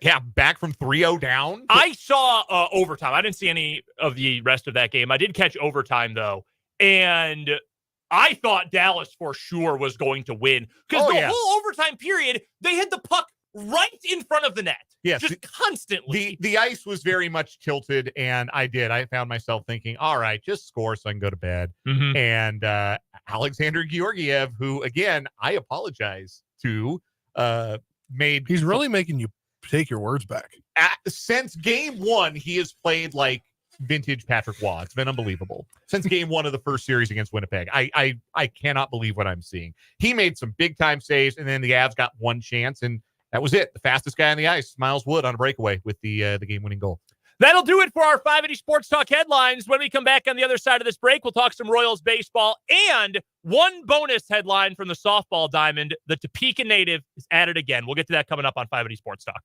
Yeah, back from 3-0 down. I saw overtime. I didn't see any of the rest of that game. I did catch overtime, though, and I thought Dallas for sure was going to win because whole overtime period, they had the puck right in front of the net. Yes, just constantly. The ice was very much tilted, and I found myself thinking, all right, just score so I can go to bed. Mm-hmm. And Alexander Georgiev, who, again, I apologize to, He's really making you take your words back. Since game 1, he has played like vintage Patrick Waugh. It's been unbelievable. Since game 1 of the first series against Winnipeg. I cannot believe what I'm seeing. He made some big-time saves, and then the Avs got one chance, and that was it. The fastest guy on the ice, Miles Wood, on a breakaway with the game-winning goal. That'll do it for our 580 Sports Talk headlines. When we come back on the other side of this break, we'll talk some Royals baseball and one bonus headline from the softball diamond. The Topeka native is at it again. We'll get to that coming up on 580 Sports Talk.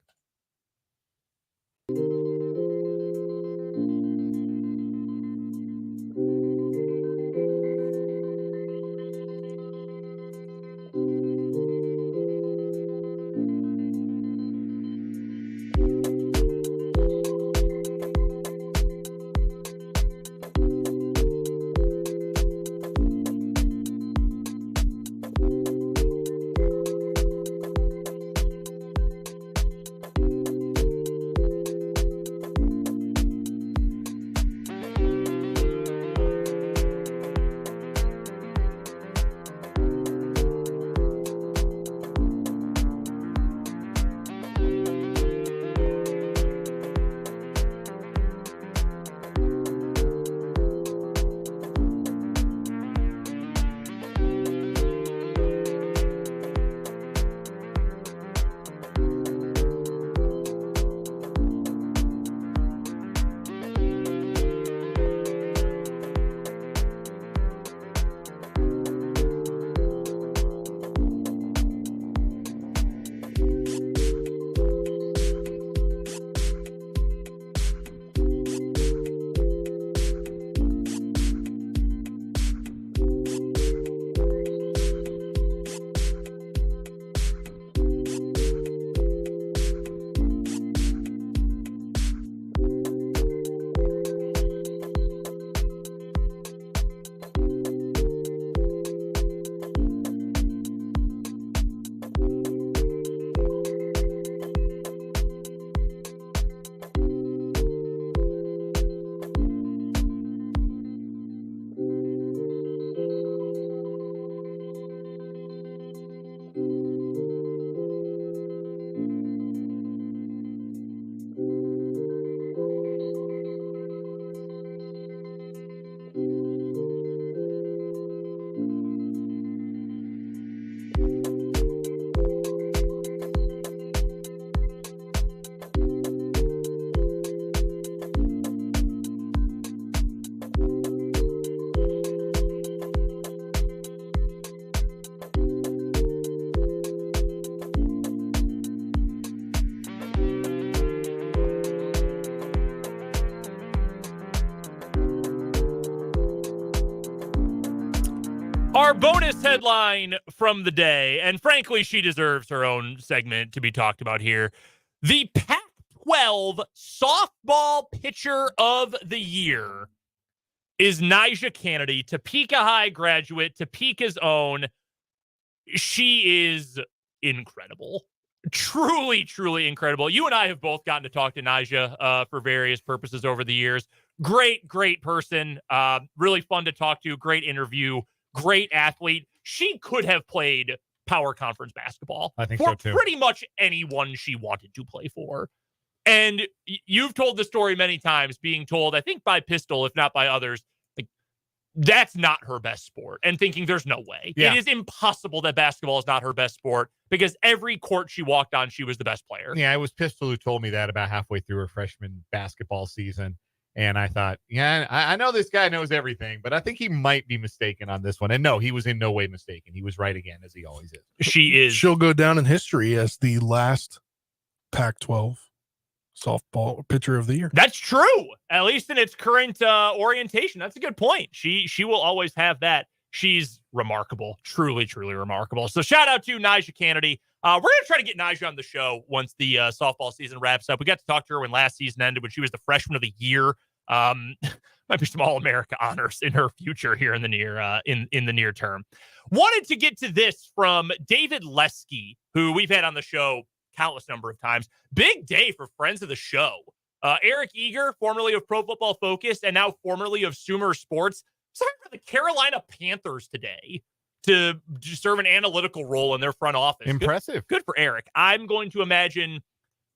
Our bonus headline from the day, and frankly, she deserves her own segment to be talked about here. The pack 2012 Softball Pitcher of the Year is Nyjah Kennedy, Topeka High graduate, Topeka's own. She is incredible. Truly, truly incredible. You and I have both gotten to talk to Nyjah for various purposes over the years. Great, great person. Really fun to talk to. Great interview. Great athlete. She could have played power conference basketball I think for so too. pretty much anyone she wanted to play for. And you've told the story many times, being told, I think by Pistol, if not by others, like, that's not her best sport, and thinking there's no way. Yeah. It is impossible that basketball is not her best sport, because every court she walked on, she was the best player. Yeah, it was Pistol who told me that about halfway through her freshman basketball season. And I thought, yeah, I know this guy knows everything, but I think he might be mistaken on this one. And no, he was in no way mistaken. He was right again, as he always is. She'll go down in history as the last Pac-12 softball pitcher of the year. That's true, at least in its current orientation. That's a good point. She will always have that. She's remarkable, truly, truly remarkable. So shout out to Nyjah Kennedy. We're going to try to get Nyjah on the show once the softball season wraps up. We got to talk to her when last season ended, when she was the freshman of the year. Might be some All-America honors in her future here in the near term. Wanted to get to this from David Lesky, who we've had on the show countless number of times. Big day for friends of the show. Eric Eager, formerly of Pro Football Focus and now formerly of Sumer Sports, signed for the Carolina Panthers today to serve an analytical role in their front office. Impressive. Good for Eric. I'm going to imagine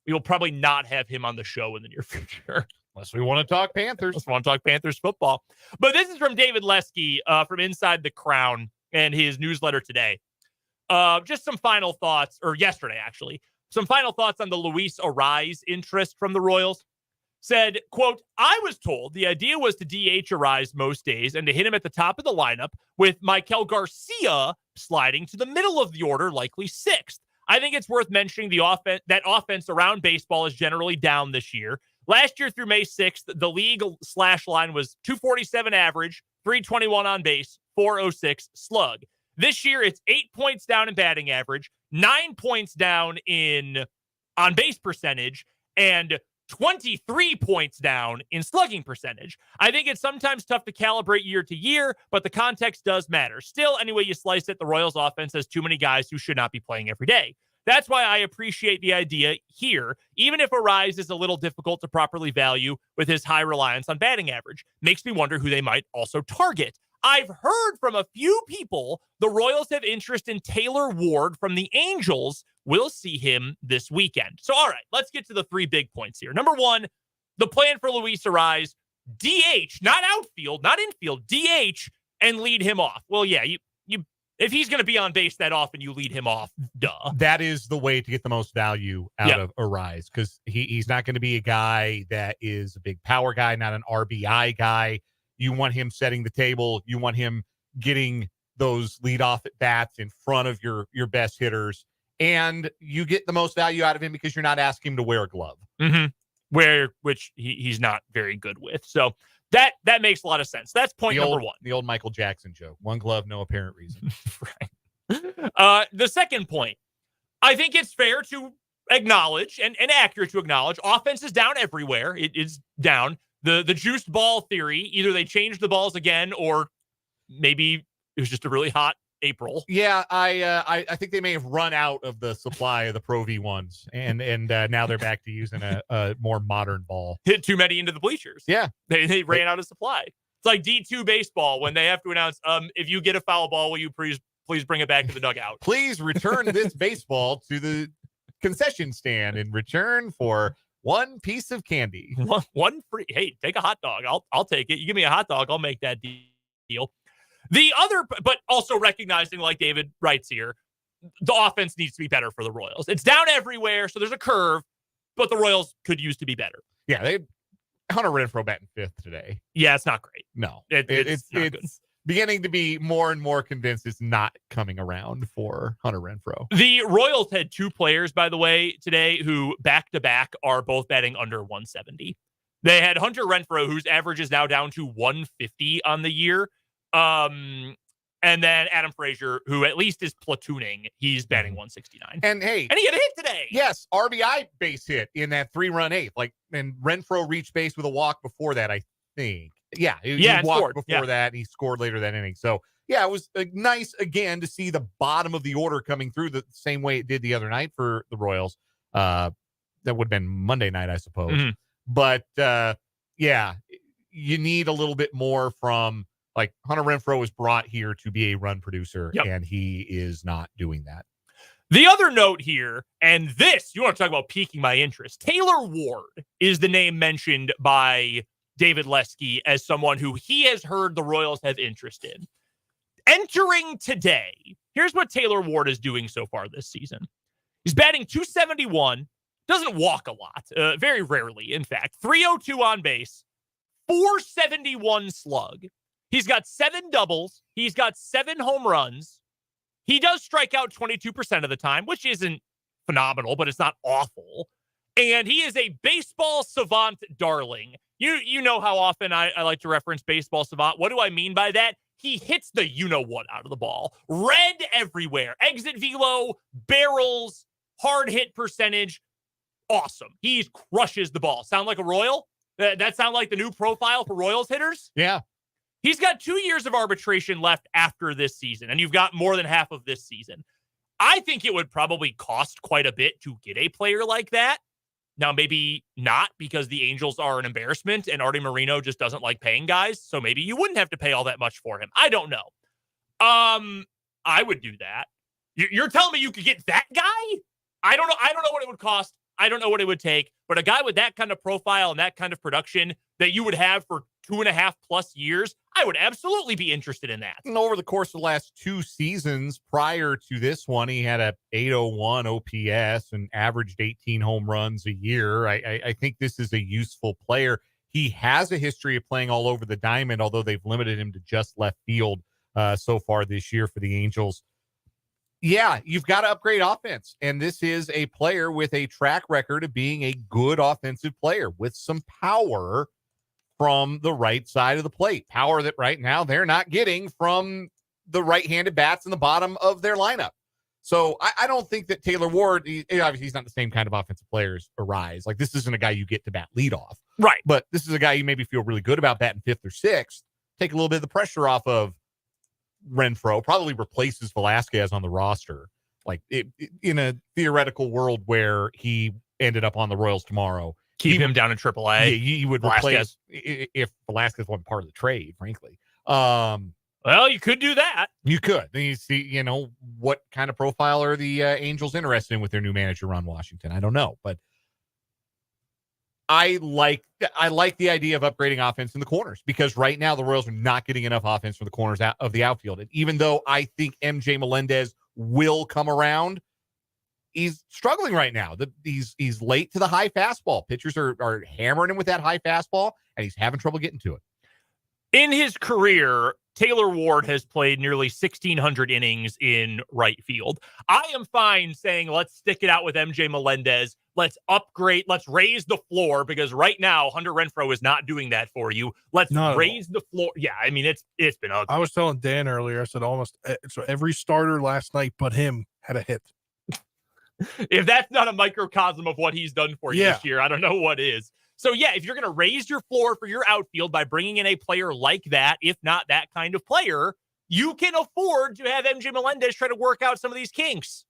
we will probably not have him on the show in the near future. Unless we want to talk Panthers. Let's want to talk Panthers football. But this is from David Lesky from Inside the Crown and his newsletter today. Just some final thoughts, or yesterday actually, some final thoughts on the Luis Arise interest from the Royals. Said, quote, I was told the idea was to DH Arise most days and to hit him at the top of the lineup, with Michael Garcia sliding to the middle of the order, likely sixth. I think it's worth mentioning that offense around baseball is generally down this year. Last year through May 6th, the league slash line was 247 average, 321 on base, 406 slug. This year, it's 8 points down in batting average, 9 points down in on base percentage, and 23 points down in slugging percentage. I think it's sometimes tough to calibrate year to year, but the context does matter. Still, any way you slice it, the Royals offense has too many guys who should not be playing every day. That's why I appreciate the idea here, even if Arise is a little difficult to properly value with his high reliance on batting average. Makes me wonder who they might also target. I've heard from a few people the Royals have interest in Taylor Ward from the Angels. We'll see him this weekend. So, all right, let's get to the three big points here. Number one, the plan for Luis Arise, DH, not outfield, not infield, DH, and lead him off. Well, yeah, you if he's going to be on base that often, you lead him off. Duh. That is the way to get the most value out of Arise, because he's not going to be a guy that is a big power guy, not an RBI guy. You want him setting the table. You want him getting those leadoff at bats in front of your best hitters. And you get the most value out of him because you're not asking him to wear a glove. Mm-hmm. Which he's not very good with. So that makes a lot of sense. That's point number one. The old Michael Jackson joke. One glove, no apparent reason. Right. The second point, I think it's fair to acknowledge and accurate to acknowledge offense is down everywhere. It is down. The juiced ball theory, either they changed the balls again or maybe it was just a really hot April. Yeah, I think they may have run out of the supply of the Pro V1s, and now they're back to using a more modern ball. Hit too many into the bleachers. Yeah, they ran out of supply. It's like D2 baseball when they have to announce, if you get a foul ball, will you please bring it back to the dugout? Please return this baseball to the concession stand in return for one piece of candy. One free. Hey, take a hot dog. I'll take it. You give me a hot dog, I'll make that deal. The other, but also recognizing, like David writes here, the offense needs to be better for the Royals. It's down everywhere, so there's a curve, but the Royals could use to be better. Yeah, Hunter Renfroe batting fifth today. Yeah, it's not great. No, it's not good. Beginning to be more and more convinced it's not coming around for Hunter Renfroe. The Royals had two players, by the way, today who back-to-back are both batting under 170. They had Hunter Renfroe, whose average is now down to 150 on the year. And then Adam Frazier, who at least is platooning, he's batting 169. And hey, and he had a hit today. Yes, RBI base hit in that 3-run eighth. And Renfroe reached base with a walk before that, I think. Yeah, he walked scored. before that. He scored later that inning. So, yeah, it was nice, again, to see the bottom of the order coming through the same way it did the other night for the Royals. That would have been Monday night, I suppose. Mm-hmm. But, yeah, you need a little bit more from, like, Hunter Renfroe was brought here to be a run producer, and he is not doing that. The other note here, and this, you want to talk about piquing my interest, Taylor Ward is the name mentioned by David Lesky as someone who he has heard the Royals have interest in. Entering today, here's what Taylor Ward is doing so far this season. He's batting .271, doesn't walk a lot, very rarely, in fact. .302 on base, .471 slug. He's got 7 doubles. He's got 7 home runs. He does strike out 22% of the time, which isn't phenomenal, but it's not awful. And he is a baseball savant darling. You know how often I like to reference baseball savant. What do I mean by that? He hits the you-know-what out of the ball. Red everywhere. Exit velo, barrels, hard hit percentage. Awesome. He crushes the ball. Sound like a Royal? That sound like the new profile for Royals hitters? Yeah. He's got 2 years of arbitration left after this season, and you've got more than half of this season. I think it would probably cost quite a bit to get a player like that. Now, maybe not, because the Angels are an embarrassment and Artie Moreno just doesn't like paying guys. So maybe you wouldn't have to pay all that much for him. I don't know. I would do that. You're telling me you could get that guy? I don't know. I don't know what it would cost. I don't know what it would take. But a guy with that kind of profile and that kind of production that you would have for 2.5+ years, I would absolutely be interested in that. And over the course of the last 2 seasons prior to this one, he had a .801 OPS and averaged 18 home runs a year. I think this is a useful player. He has a history of playing all over the diamond, although they've limited him to just left field so far this year for the Angels. Yeah, you've got to upgrade offense. And this is a player with a track record of being a good offensive player with some power from the right side of the plate. Power that right now they're not getting from the right-handed bats in the bottom of their lineup. So I don't think that Taylor Ward, obviously he's not the same kind of offensive player as Arise. Like, this isn't a guy you get to bat leadoff. Right. But this is a guy you maybe feel really good about batting 5th or 6th. Take a little bit of the pressure off of Renfroe, probably replaces Velasquez on the roster. Like, in a theoretical world where he ended up on the Royals tomorrow, keep him down in AAA. Yeah, you would replace if Velasquez wasn't part of the trade, frankly. Well, you could do that. You could. Then you see, what kind of profile are the Angels interested in with their new manager, Ron Washington? I don't know, but I like the idea of upgrading offense in the corners, because right now the Royals are not getting enough offense from the corners of the outfield. And even though I think MJ Melendez will come around, he's struggling right now. He's late to the high fastball. Pitchers are hammering him with that high fastball, and he's having trouble getting to it. In his career, Taylor Ward has played nearly 1,600 innings in right field. I am fine saying, let's stick it out with MJ Melendez. Let's upgrade. Let's raise the floor, because right now Hunter Renfroe is not doing that for you. Let's raise the floor. Yeah, I mean, it's been ugly. I was telling Dan earlier, I said almost so every starter last night but him had a hit. If that's not a microcosm of what he's done for you this year, I don't know what is. So, yeah, if you're going to raise your floor for your outfield by bringing in a player like that, if not that kind of player, you can afford to have MJ Melendez try to work out some of these kinks.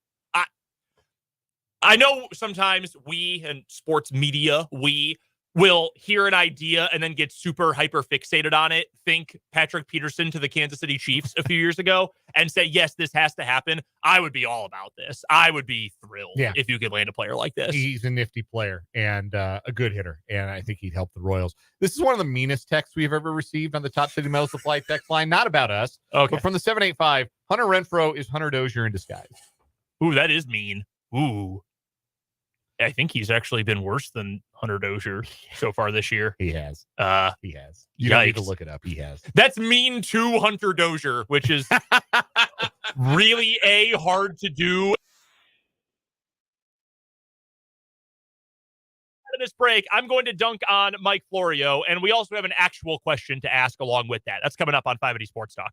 I know sometimes we and sports media, we will hear an idea and then get super hyper fixated on it. Think Patrick Peterson to the Kansas City Chiefs a few years ago and say, yes, this has to happen. I would be all about this. I would be thrilled if you could land a player like this. He's a nifty player and a good hitter, and I think he'd help the Royals. This is one of the meanest texts we've ever received on the Top City Metal Supply text line. Not about us, but from the 785, Hunter Renfroe is Hunter Dozier in disguise. Ooh, that is mean. Ooh. I think he's actually been worse than Hunter Dozier so far this year. He has. He has. You don't need to look it up. He has. That's mean to Hunter Dozier, which is really hard to do. After this break, I'm going to dunk on Mike Florio, and we also have an actual question to ask along with that. That's coming up on 580 Sports Talk.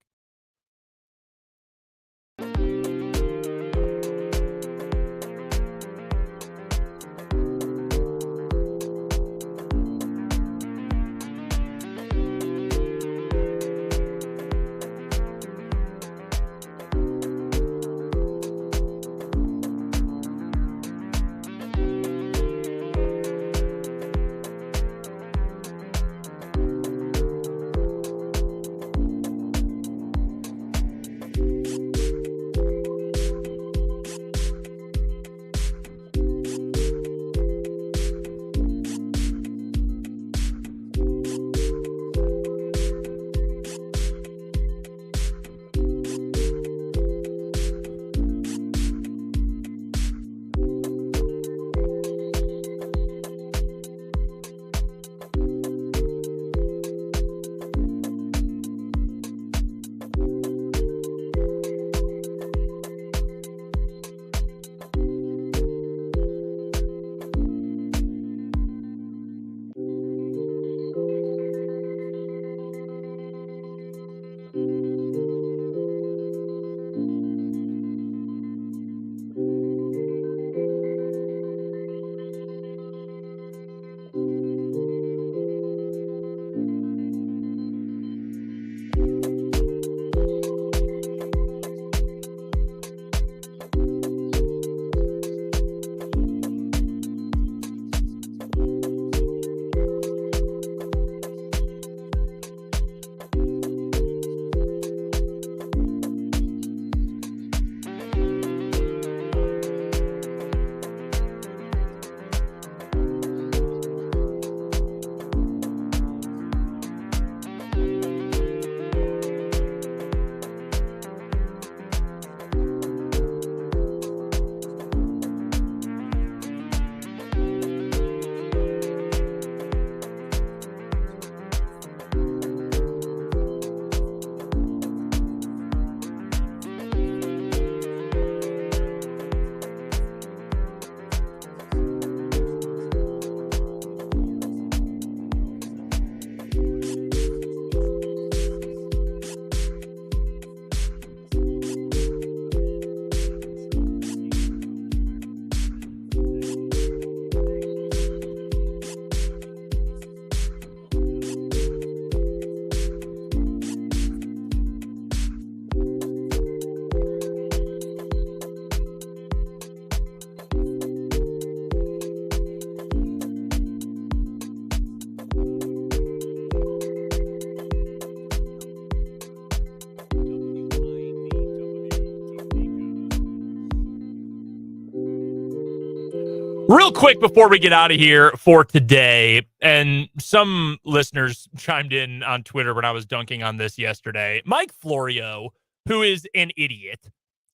Real quick before we get out of here for today, and some listeners chimed in on Twitter when I was dunking on this yesterday. Mike Florio, who is an idiot,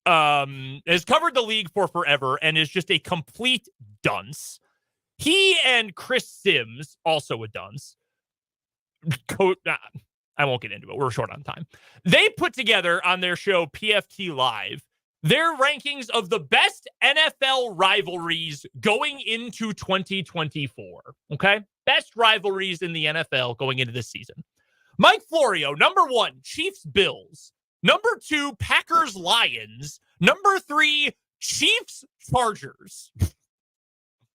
has covered the league for forever and is just a complete dunce. He and Chris Sims, also a dunce, I won't get into it. We're short on time. They put together on their show PFT Live their rankings of the best NFL rivalries going into 2024. Okay? Best rivalries in the NFL going into this season. Mike Florio, number 1, Chiefs-Bills. Number 2, Packers-Lions. Number 3, Chiefs-Chargers.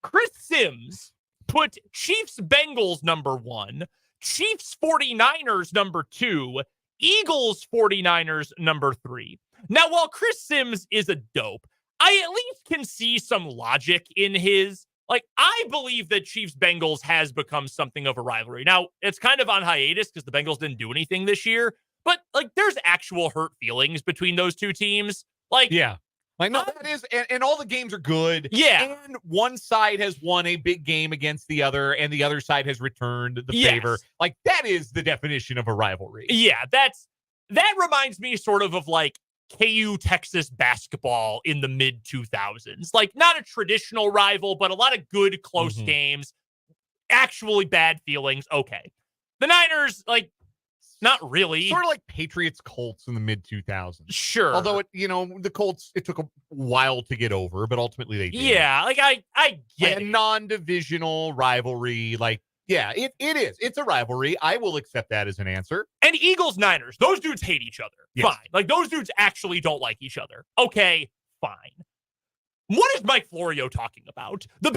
Chris Sims put Chiefs-Bengals number 1, Chiefs-49ers number 2, Eagles-49ers number 3. Now, while Chris Sims is a dope, I at least can see some logic in his. Like, I believe that Chiefs-Bengals has become something of a rivalry. Now, it's kind of on hiatus because the Bengals didn't do anything this year, but, like, there's actual hurt feelings between those two teams. Like, yeah. Like, no, that is, and all the games are good. Yeah. And one side has won a big game against the other, and the other side has returned the favor. Like, that is the definition of a rivalry. Yeah, that reminds me sort of like KU Texas basketball in the mid 2000s. Like, not a traditional rival, but a lot of good close games, actually bad feelings. Okay. The Niners, like, not really. Sort of like Patriots Colts in the mid 2000s. Sure. Although the Colts, it took a while to get over, but ultimately they did. Yeah, like I get a non-divisional rivalry, like Yeah, it is. It's a rivalry. I will accept that as an answer. And Eagles-Niners, those dudes hate each other. Yes. Fine. Like, those dudes actually don't like each other. Okay, fine. What is Mike Florio talking about? The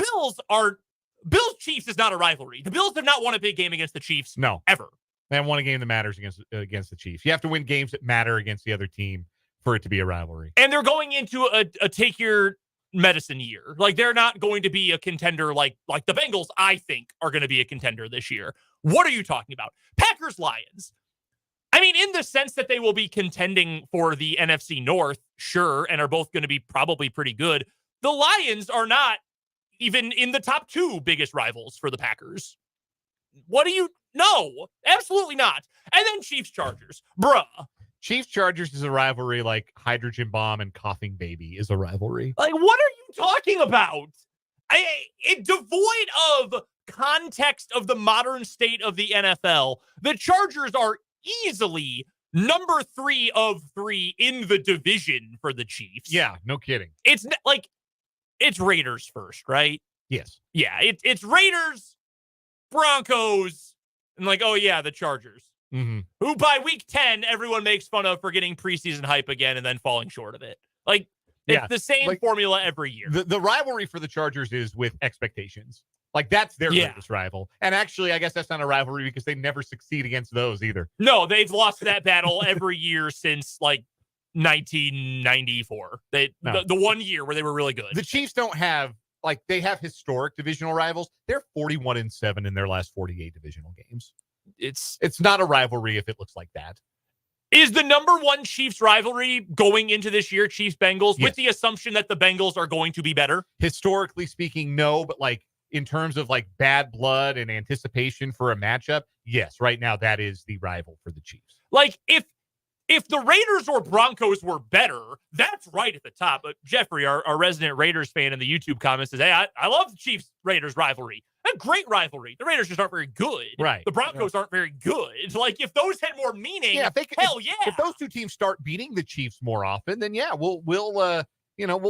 Bills-Chiefs is not a rivalry. The Bills have not won a big game against the Chiefs. No. Ever. They haven't won a game that matters against the Chiefs. You have to win games that matter against the other team for it to be a rivalry. And they're going into a take your medicine year. Like, they're not going to be a contender like the Bengals, I think, are going to be a contender this year. What are you talking about? Packers-Lions. I mean, in the sense that they will be contending for the NFC North, sure, and are both going to be probably pretty good. The Lions are not even in the top 2 biggest rivals for the Packers. What do you... No, absolutely not. And then Chiefs-Chargers. Bruh. Chiefs-Chargers is a rivalry like Hydrogen Bomb and Coughing Baby is a rivalry. Like, what are you talking about? It devoid of context of the modern state of the NFL, the Chargers are easily number 3 of 3 in the division for the Chiefs. Yeah, no kidding. It's like, it's Raiders first, right? Yes. Yeah, it's Raiders, Broncos, and like, oh yeah, the Chargers. Mm-hmm. Who by week 10, everyone makes fun of for getting preseason hype again and then falling short of it. Like, it's the same formula every year. The rivalry for the Chargers is with expectations. Like, that's their greatest rival. And actually, I guess that's not a rivalry because they never succeed against those either. No, they've lost that battle every year since, like, 1994. The 1 year where they were really good. The Chiefs don't have, like, they have historic divisional rivals. They're 41-7 in their last 48 divisional games. It's not a rivalry if it looks like that. Is the number 1 Chiefs rivalry going into this year Chiefs-Bengals with the assumption that the Bengals are going to be better? Historically speaking, no, but like in terms of like bad blood and anticipation for a matchup, yes, right now that is the rival for the Chiefs. Like if the Raiders or Broncos were better, that's right at the top. But Jeffrey, our resident Raiders fan in the YouTube comments says, hey, I love the Chiefs-Raiders rivalry. A great rivalry. The Raiders just aren't very good. Right. The Broncos aren't very good. Like, if those had more meaning, if those two teams start beating the Chiefs more often, then yeah, we'll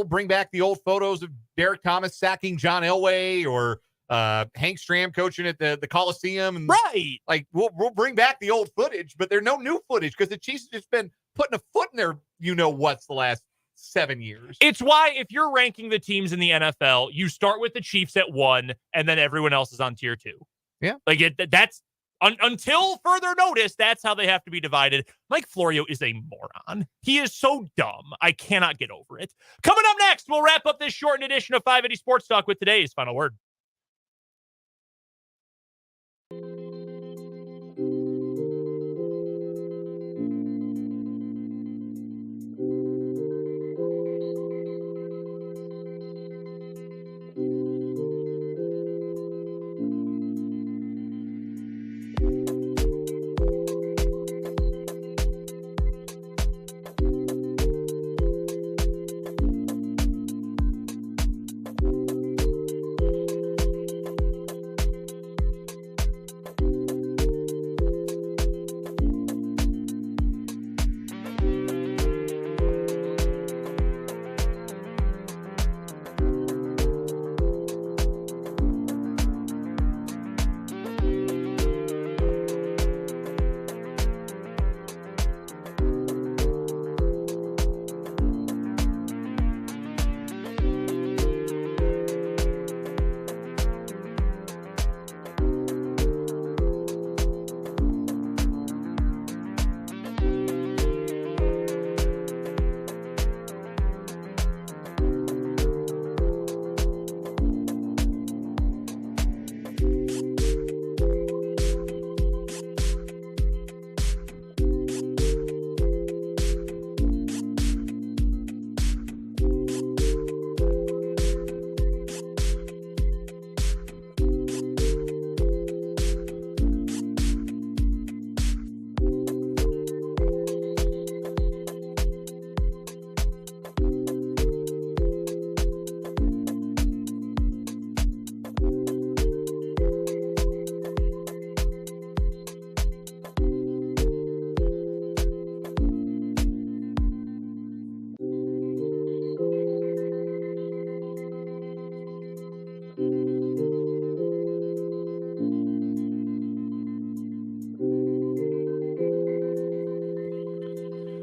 bring back the old photos of Derek Thomas sacking John Elway or Hank Stram coaching at the Coliseum. And right. Like, we'll bring back the old footage, but there's no new footage because the Chiefs have just been putting a foot in their what's the last 7 years. It's why if you're ranking the teams in the NFL, you start with the Chiefs at 1, and then everyone else is on tier 2. Yeah. Like that's until further notice, that's how they have to be divided. Mike Florio is a moron. He is so dumb. I cannot get over it. Coming up next, we'll wrap up this shortened edition of 580 Sports Talk with today's final word.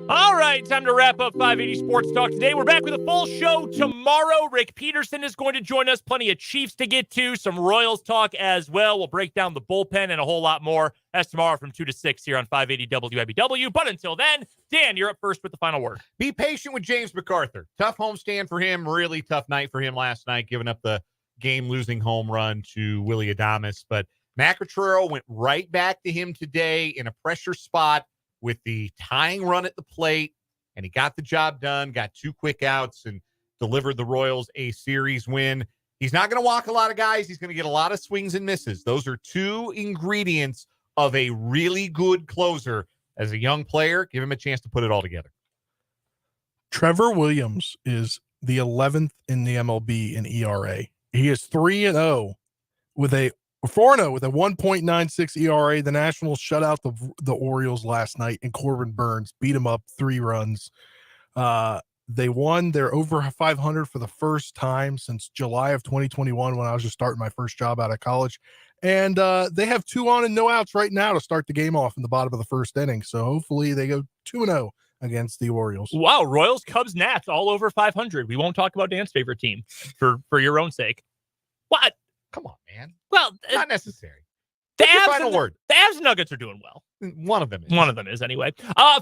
All right, time to wrap up 580 Sports Talk today. We're back with a full show tomorrow. Rick Peterson is going to join us. Plenty of Chiefs to get to, some Royals talk as well. We'll break down the bullpen and a whole lot more. That's tomorrow from 2 to 6 here on 580 WIBW. But until then, Dan, you're up first with the final word. Be patient with James MacArthur. Tough homestand for him. Really tough night for him last night, giving up the game-losing home run to Willie Adames. But Macattrero went right back to him today in a pressure spot with the tying run at the plate, and he got the job done, got 2 quick outs, and delivered the Royals a series win. He's not going to walk a lot of guys. He's going to get a lot of swings and misses. Those are 2 ingredients of a really good closer. As a young player, give him a chance to put it all together. Trevor Williams is the 11th in the MLB in ERA. He is 3-0 with a 4-0 with a 1.96 ERA. The Nationals shut out the Orioles last night, and Corbin Burns beat them up 3 runs. They won. They're over 500 for the first time since July of 2021 when I was just starting my first job out of college. And they have 2 on and no outs right now to start the game off in the bottom of the first inning. So hopefully they go 2-0 against the Orioles. Wow, Royals, Cubs, Nats, all over 500. We won't talk about Dan's favorite team for your own sake. What? Come on, man. Well, Not necessary. The What's your Avs final word? The Avs and Nuggets are doing well. One of them is. One of them is, anyway.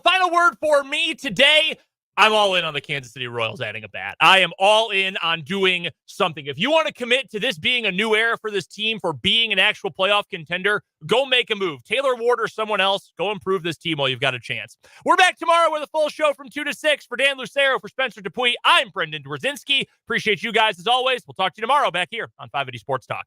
Final word for me today. I'm all in on the Kansas City Royals adding a bat. I am all in on doing something. If you want to commit to this being a new era for this team, for being an actual playoff contender, go make a move. Taylor Ward or someone else, go improve this team while you've got a chance. We're back tomorrow with a full show from 2 to 6. For Dan Lucero, for Spencer Dupuis, I'm Brendan Dworzinski. Appreciate you guys as always. We'll talk to you tomorrow back here on 580 Sports Talk.